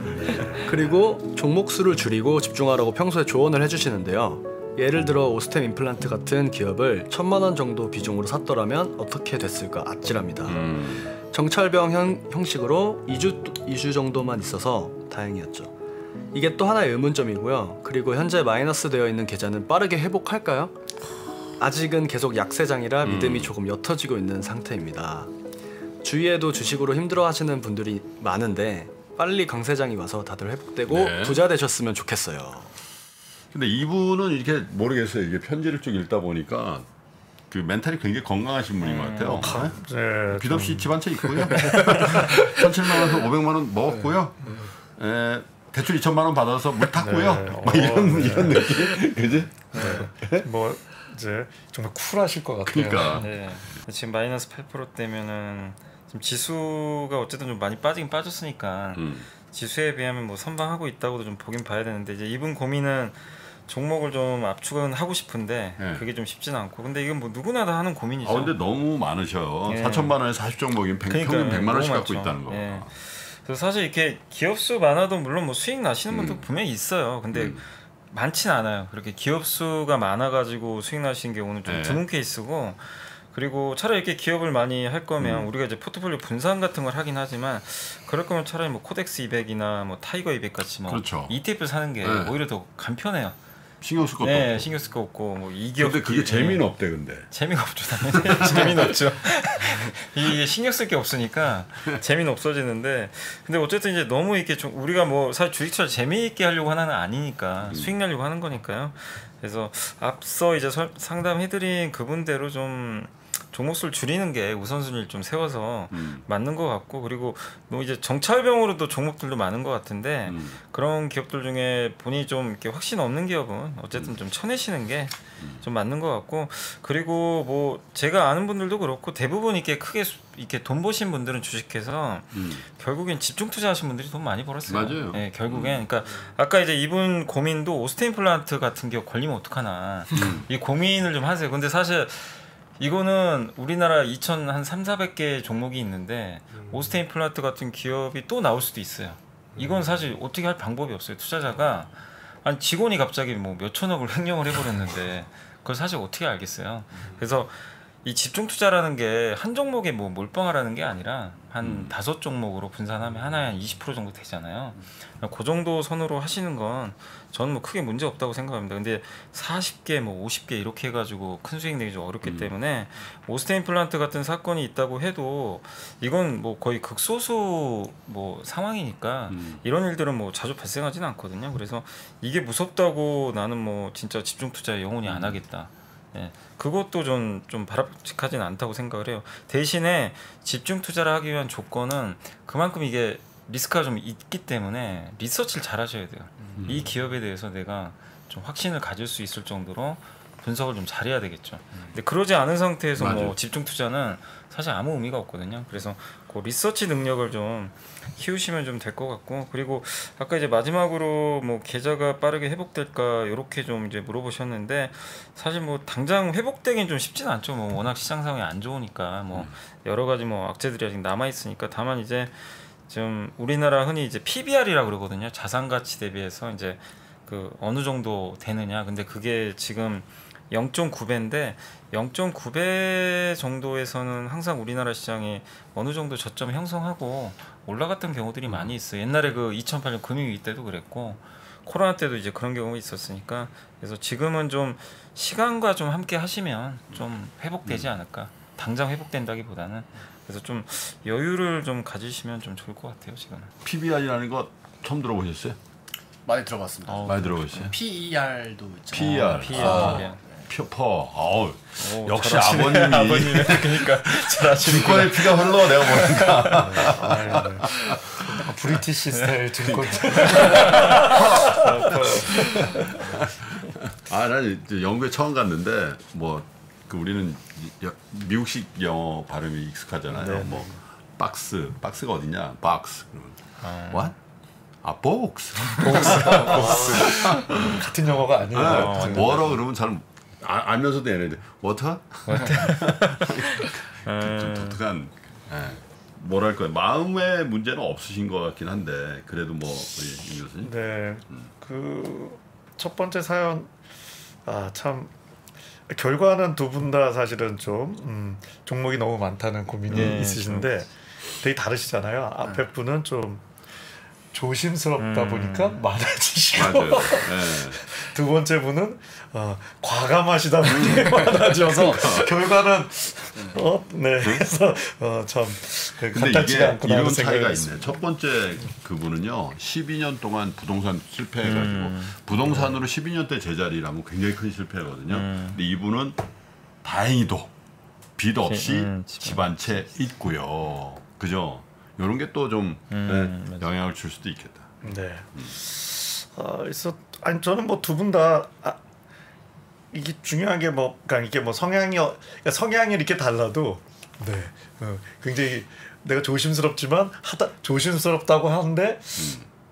그리고 종목 수를 줄이고 집중하라고 평소에 조언을 해주시는데요. 예를 들어 오스템 임플란트 같은 기업을 1,000만 원 정도 비중으로 샀더라면 어떻게 됐을까 아찔합니다. 정찰병 형식으로 2주 정도만 있어서 다행이었죠. 이게 또 하나의 의문점이고요. 그리고 현재 마이너스 되어 있는 계좌는 빠르게 회복할까요? 아직은 계속 약세장이라 믿음이 조금 옅어지고 있는 상태입니다. 주위에도 주식으로 힘들어하시는 분들이 많은데 빨리 강세장이 와서 다들 회복되고 부자 되셨으면 좋겠어요. 근데 이분은 이렇게 모르겠어요. 이게 편지를 쭉 읽다 보니까 그 멘탈이 굉장히 건강하신 분인 것 같아요. 빚 없이 집 한 채 있고요. 1,700만 원에서 500만 원 먹었고요. 대출 2천만 원 받아서 물 탔고요. 막 이런 느낌, 그지? 뭐 이제 정말 쿨하실 것 같아요. 그러니까. 지금 마이너스 8%대면은 지금 지수가 어쨌든 좀 많이 빠지긴 빠졌으니까 지수에 비하면 뭐 선방하고 있다고도 좀 보긴 봐야 되는데 이제 이분 고민은 종목을 좀 압축은 하고 싶은데 그게 좀 쉽지는 않고 근데 이건 뭐 누구나 다 하는 고민이죠. 근데 너무 많으셔요. 4천만 원에 40종목이면 평균 100만 원씩 갖고 있다는 거. 그래서 사실 이렇게 기업 수 많아도 물론 뭐 수익 나시는 분도 분명히 있어요. 근데 많진 않아요. 그렇게 기업 수가 많아가지고 수익 나시는 경우는 좀 드문 케이스고 그리고 차라리 이렇게 기업을 많이 할 거면 우리가 이제 포트폴리오 분산 같은 걸 하긴 하지만 그럴 거면 차라리 뭐 코덱스 200이나 뭐 타이거 200 같이 뭐 그렇죠. ETF 사는 게 오히려 더 간편해요. 신경 쓸 것도 없고. 신경 쓸 거 없고 뭐 이 기업. 근데 그게 재미는 없대 근데. 재미가 없죠 당연히. 재미는 없죠. 이게 신경 쓸 게 없으니까 재미는 없어지는데 근데 어쨌든 이제 너무 이렇게 좀 우리가 뭐 사실 주식처럼 재미있게 하려고 하는 건 아니니까 수익 내려고 하는 거니까요. 그래서 앞서 이제 상담해드린 그분대로 좀 종목수를 줄이는 게 우선순위를 좀 세워서 맞는 것 같고 그리고 뭐 이제 정찰병으로도 종목들도 많은 것 같은데 그런 기업들 중에 본인이 좀 이렇게 확신 없는 기업은 어쨌든 좀 쳐내시는 게 좀 맞는 것 같고 그리고 뭐 제가 아는 분들도 그렇고 대부분 이렇게 크게 이렇게 돈 버신 분들은 주식해서 결국엔 집중 투자하신 분들이 돈 많이 벌었어요. 맞아요. 네, 결국엔 그러니까 아까 이제 이분 고민도 오스테인 플란트 같은 기업 걸리면 어떡하나 이 고민을 좀 하세요. 근데 사실 이거는 우리나라 2,300-400개 종목이 있는데 오스테인 플란트 같은 기업이 또 나올 수도 있어요. 이건 사실 어떻게 할 방법이 없어요. 투자자가 아니 직원이 갑자기 뭐 몇천억을 횡령을 해버렸는데 그걸 사실 어떻게 알겠어요. 그래서 이 집중 투자라는 게 한 종목에 뭐 몰빵하라는 게 아니라 한 5종목으로 분산하면 하나에 한 20% 정도 되잖아요. 그 정도 선으로 하시는 건 저는 뭐 크게 문제 없다고 생각합니다. 근데 40개 뭐 50개 이렇게 해가지고 큰 수익 내기 좀 어렵기 때문에 오스테인 플란트 같은 사건이 있다고 해도 이건 뭐 거의 극소수 뭐 상황이니까 이런 일들은 뭐 자주 발생하지는 않거든요. 그래서 이게 무섭다고 나는 뭐 진짜 집중 투자에 영원히 안 하겠다. 예, 그것도 좀 바람직하지는 않다고 생각을 해요. 대신에 집중 투자를 하기 위한 조건은 그만큼 이게 리스크가 좀 있기 때문에 리서치를 잘 하셔야 돼요. 이 기업에 대해서 내가 좀 확신을 가질 수 있을 정도로 분석을 좀 잘해야 되겠죠. 근데 그러지 않은 상태에서 뭐 집중 투자는 사실 아무 의미가 없거든요. 그래서 그 리서치 능력을 좀 키우시면 좀 될 것 같고 그리고 아까 이제 마지막으로 뭐 계좌가 빠르게 회복될까 이렇게 좀 이제 물어보셨는데 사실 뭐 당장 회복되긴 좀 쉽지는 않죠. 뭐 워낙 시장 상황이 안 좋으니까 뭐 여러 가지 뭐 악재들이 아직 남아 있으니까 다만 이제 좀 우리나라 흔히 이제 PBR이라고 그러거든요. 자산 가치 대비해서 이제 그 어느 정도 되느냐. 근데 그게 지금 0.9배인데 0.9배 정도에서는 항상 우리나라 시장이 어느 정도 저점 형성하고 올라갔던 경우들이 많이 있어요. 옛날에 그 2008년 금융위기 때도 그랬고 코로나 때도 이제 그런 경우가 있었으니까 그래서 지금은 좀 시간과 좀 함께 하시면 좀 회복되지 않을까. 당장 회복된다기보다는 그래서 좀 여유를 좀 가지시면 좀 좋을 것 같아요. 지금은. PBR이라는 거 처음 들어보셨어요? 많이 들어봤습니다. 많이 들어보셨어요? PER도 있죠. PER. 표퍼. 역시 아버님이 그러니까 증권의 피가 흘러 내가 보니까. 브리티시 스타일 증권. 난 영국에 처음 갔는데 뭐 그 우리는 미국식 영어 발음이 익숙하잖아요. 네. 뭐 박스가 어디냐? 박스. What? 복스. 같은 영어가 아니에요. 뭐라 그러면 잘 알면서도 얘네들 워터? 좀 독특한 뭐랄까 마음의 문제는 없으신 것 같긴 한데 그래도 뭐 우리 임 교수님. 네, 그 첫 번째 사연 참 결과는 두 분 다 사실은 좀 종목이 너무 많다는 고민이 있으신데 되게 다르시잖아요. 앞에 분은 좀 조심스럽다 보니까 많아지시고 두 번째 분은 과감하시다 보니 많아져서 결과는 그래서 참 간단치가 않구나 이런 하는 차이가 생각이 있네. 첫 번째 그분은요 12년 동안 부동산 실패해가지고 부동산으로 12년대 제자리라면 굉장히 큰 실패거든요. 근데 이분은 다행히도 빚 없이 집 한 채 있고요. 그죠? 이런 게 또 좀 영향을 줄 수도 있겠다. 네. 그래서 아니 저는 뭐 두 분 다 이게 중요한 게 뭐 그러니까 이게 뭐 성향이 이렇게 달라도 굉장히 내가 조심스럽지만 조심스럽다고 하는데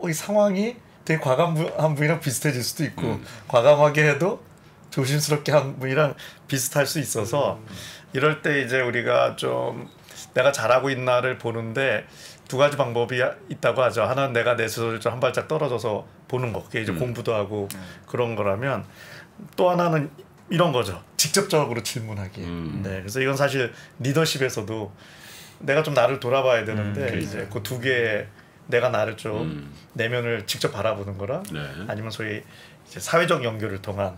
이 상황이 되게 과감한 분이랑 비슷해질 수도 있고 과감하게 해도 조심스럽게 한 분이랑 비슷할 수 있어서 이럴 때 이제 우리가 좀 내가 잘하고 있나를 보는데 두 가지 방법이 있다고 하죠. 하나는 내가 내 스스로를 좀 한 발짝 떨어져서 보는 거. 그게 이제 공부도 하고 그런 거라면 또 하나는 이런 거죠. 직접적으로 질문하기. 네. 그래서 이건 사실 리더십에서도 내가 좀 나를 돌아봐야 되는데 이제 그 두 개의 내가 나를 좀 내면을 직접 바라보는 거랑 아니면 소위 이제 사회적 연결을 통한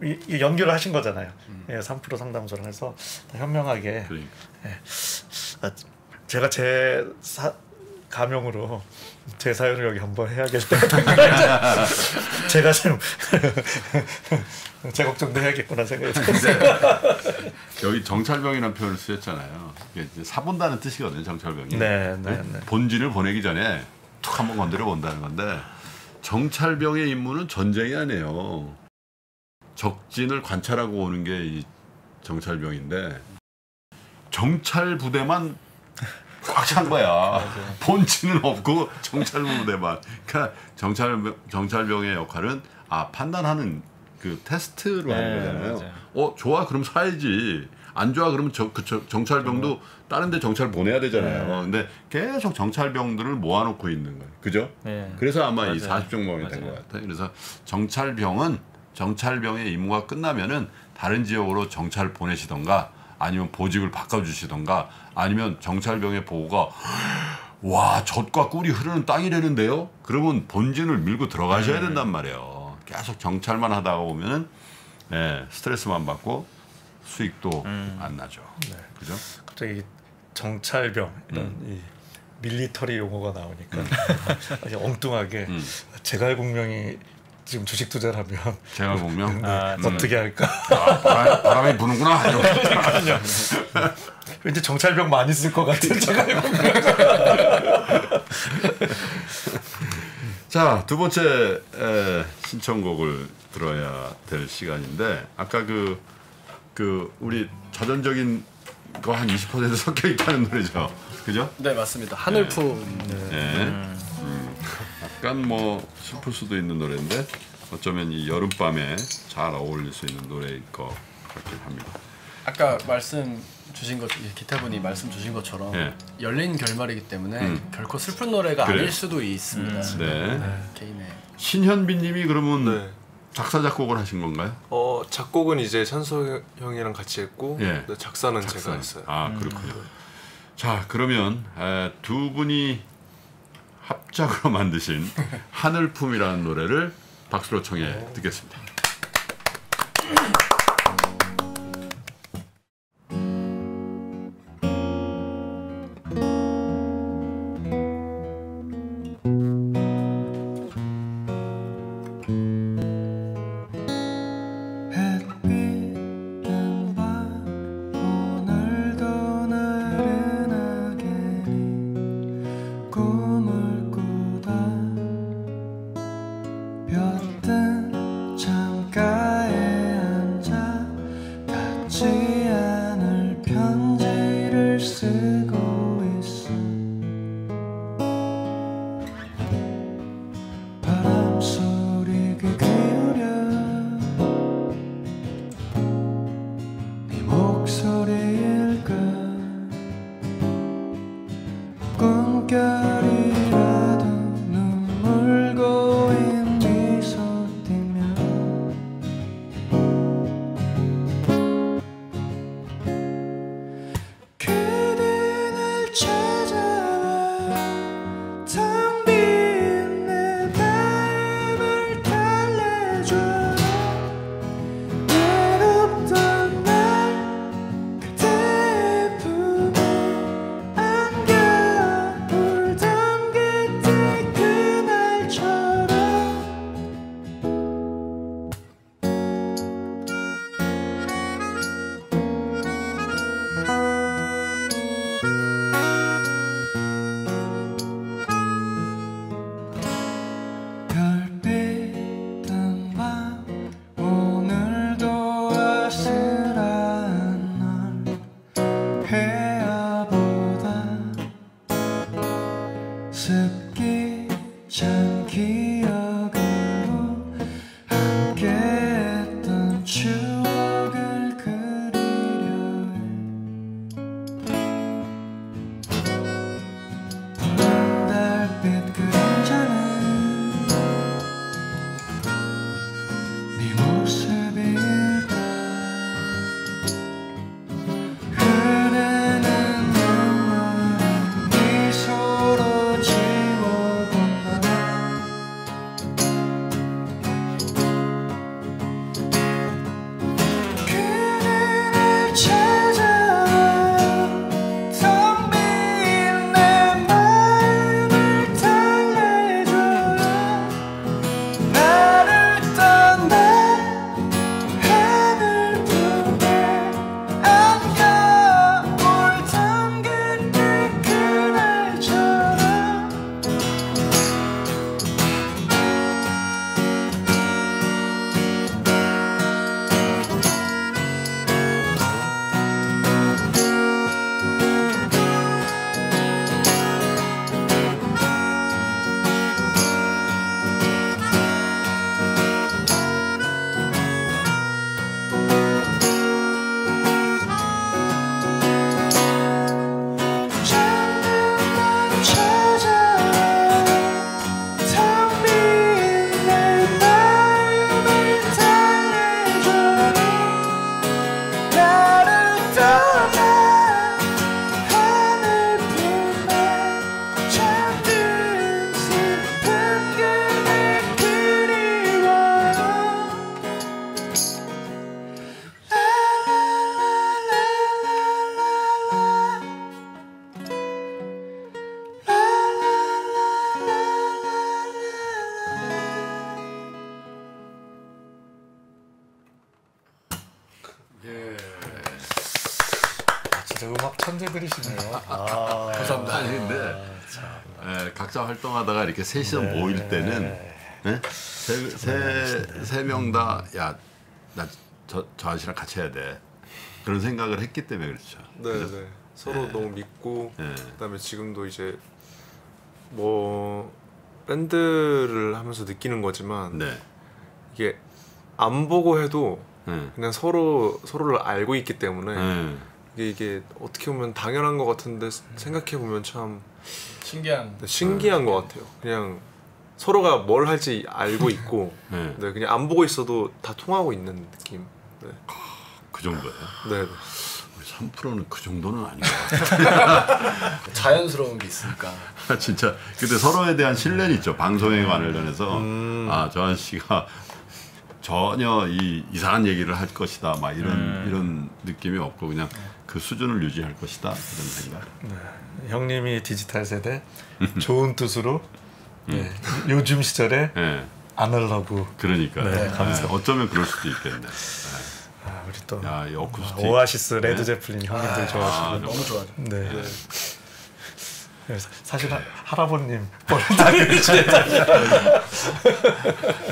이 연결을 하신 거잖아요. 3% 상담소를 해서 현명하게 제가 제 가명으로 제 사연을 여기 한번 해야겠다. 제가 좀 제 걱정도 해야겠구나 생각이 들었어요. 여기 정찰병이라는 표현을 쓰셨잖아요. 이게 이제 사본다는 뜻이거든요. 정찰병이. 네. 본진을 보내기 전에 툭 한번 건드려 본다는 건데 정찰병의 임무는 전쟁이 아니에요. 적진을 관찰하고 오는 게 이 정찰병인데 정찰 부대만 꽉 찬 거야. 본진은 없고 정찰 부대만. 그러니까 정찰병의 역할은 판단하는 그 테스트로 하는 거잖아요. 맞아요. 좋아 그럼 사야지. 안 좋아 그러면 정찰병도 다른 데 정찰 보내야 되잖아요. 근데 계속 정찰병들을 모아놓고 있는 거예요. 그죠? 그래서 아마 맞아요. 이 40정범이 된 것 같아요. 그래서 정찰병의 임무가 끝나면은 다른 지역으로 정찰 보내시던가 아니면 보직을 바꿔주시던가 아니면 정찰병의 보고가 와 젖과 꿀이 흐르는 땅이라는데요? 그러면 본진을 밀고 들어가셔야 된단 말이에요. 계속 정찰만 하다가 보면은 스트레스만 받고 수익도 안 나죠. 그죠? 갑자기 정찰병 이런 이 밀리터리 용어가 나오니까 엉뚱하게 제갈공명이 지금 주식 투자를 하면 제갈공명 어떻게 할까? 바람이 부는구나. 왠지 정찰병 많이 쓸 것 같은 제갈공명. 자, 두 번째 신청곡을 들어야 될 시간인데 아까 그 우리 자전적인 거 한 20% 섞여 있다는 노래죠. 그죠? 네, 맞습니다. 하늘품. 약간 뭐 슬플 수도 있는 노래인데 어쩌면 이 여름밤에 잘 어울릴 수 있는 노래일 것 같긴 합니다. 아까 말씀 주신 것 기타분이 말씀 주신 것처럼 열린 결말이기 때문에 결코 슬픈 노래가 아닐 수도 있습니다. 개인의 신현빈님이 그러면 작사 작곡을 하신 건가요? 작곡은 이제 찬서 형이랑 같이 했고 작사는 제가 했어요. 그렇군요. 자 그러면 두 분이 합작으로 만드신 하늘품이라는 노래를 박수로 청해 듣겠습니다. 흐르는 눈물은 미소로 지워 진짜 음악 천재들이시네요. 감사합니다. 아니 근데 각자 활동하다가 이렇게 셋이서 모일 때는 세 명 다 야 나 저 아저씨랑 같이 해야 돼 그런 생각을 했기 때문에 그렇죠. 네. 서로 너무 믿고 그다음에 지금도 이제 뭐 밴드를 하면서 느끼는 거지만 이게 안 보고 해도 그냥 서로를 알고 있기 때문에 이게 어떻게 보면 당연한 것 같은데 생각해 보면 참 신기한 것 같아요. 그냥 서로가 뭘 할지 알고 있고 그냥 안 보고 있어도 다 통하고 있는 느낌. 그 정도예요? 네. 우리 3%는 그 정도는 아닌 것 같아요. 자연스러운 게 있으니까. 진짜 근데 서로에 대한 신뢰는 있죠. 방송에 관련해서 저한 씨가 전혀 이상한 얘기를 할 것이다 막 이런 느낌이 없고 그냥 그 수준을 유지할 것이다 이런 생각. 형님이 디지털 세대 좋은 뜻으로 요즘 시절에 아날로그. 그러니까 어쩌면 그럴 수도 있겠네. 우리 또 어쿠스틱 오아시스, 레드 제플린 형님들 좋아하시고 너무 좋아요. 네. 그래서 사실 할아버님 버릇하기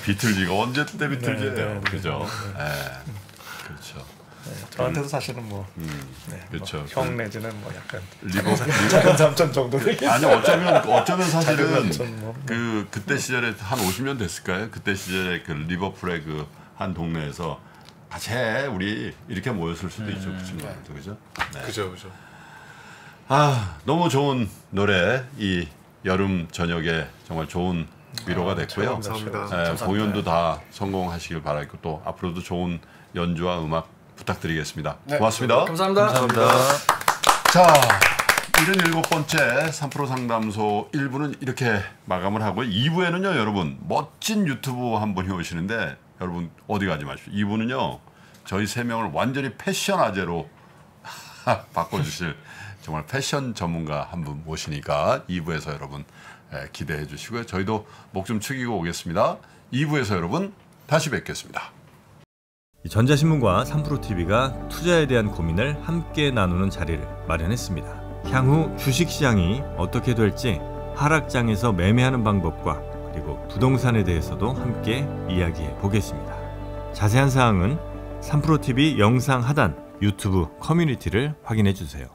비틀즈가 언제 때 비틀즈예요, 그죠? 그렇죠. 저한테도 사실은 뭐 그렇죠. 형 내지는 뭐 약간 작은 삼촌 정도 아니 어쩌면 사실은 그때 시절에 한 50년 됐을까요? 그때 시절에 그 리버풀의 그 한 동네에서 같이 해 우리 이렇게 모였을 수도 있죠, 그 친구한테 그죠? 그죠. 너무 좋은 노래 이 여름 저녁에 정말 좋은 위로가 됐고요. 감사합니다. 공연도 다 성공하시길 바라고 또 앞으로도 좋은 연주와 음악 부탁드리겠습니다. 고맙습니다. 감사합니다. 자, 77번째 3프로 상담소 1부는 이렇게 마감을 하고 2부에는요 여러분 멋진 유튜브 한 분이 오시는데 여러분 어디 가지 마십시오. 2부는요 저희 3명을 완전히 패션 아재로 바꿔주실 정말 패션 전문가 한 분 모시니까 2부에서 여러분 기대해 주시고요. 저희도 목 좀 축이고 오겠습니다. 2부에서 여러분 다시 뵙겠습니다. 전자신문과 3프로TV가 투자에 대한 고민을 함께 나누는 자리를 마련했습니다. 향후 주식시장이 어떻게 될지 하락장에서 매매하는 방법과 그리고 부동산에 대해서도 함께 이야기해 보겠습니다. 자세한 사항은 3프로TV 영상 하단 유튜브 커뮤니티를 확인해 주세요.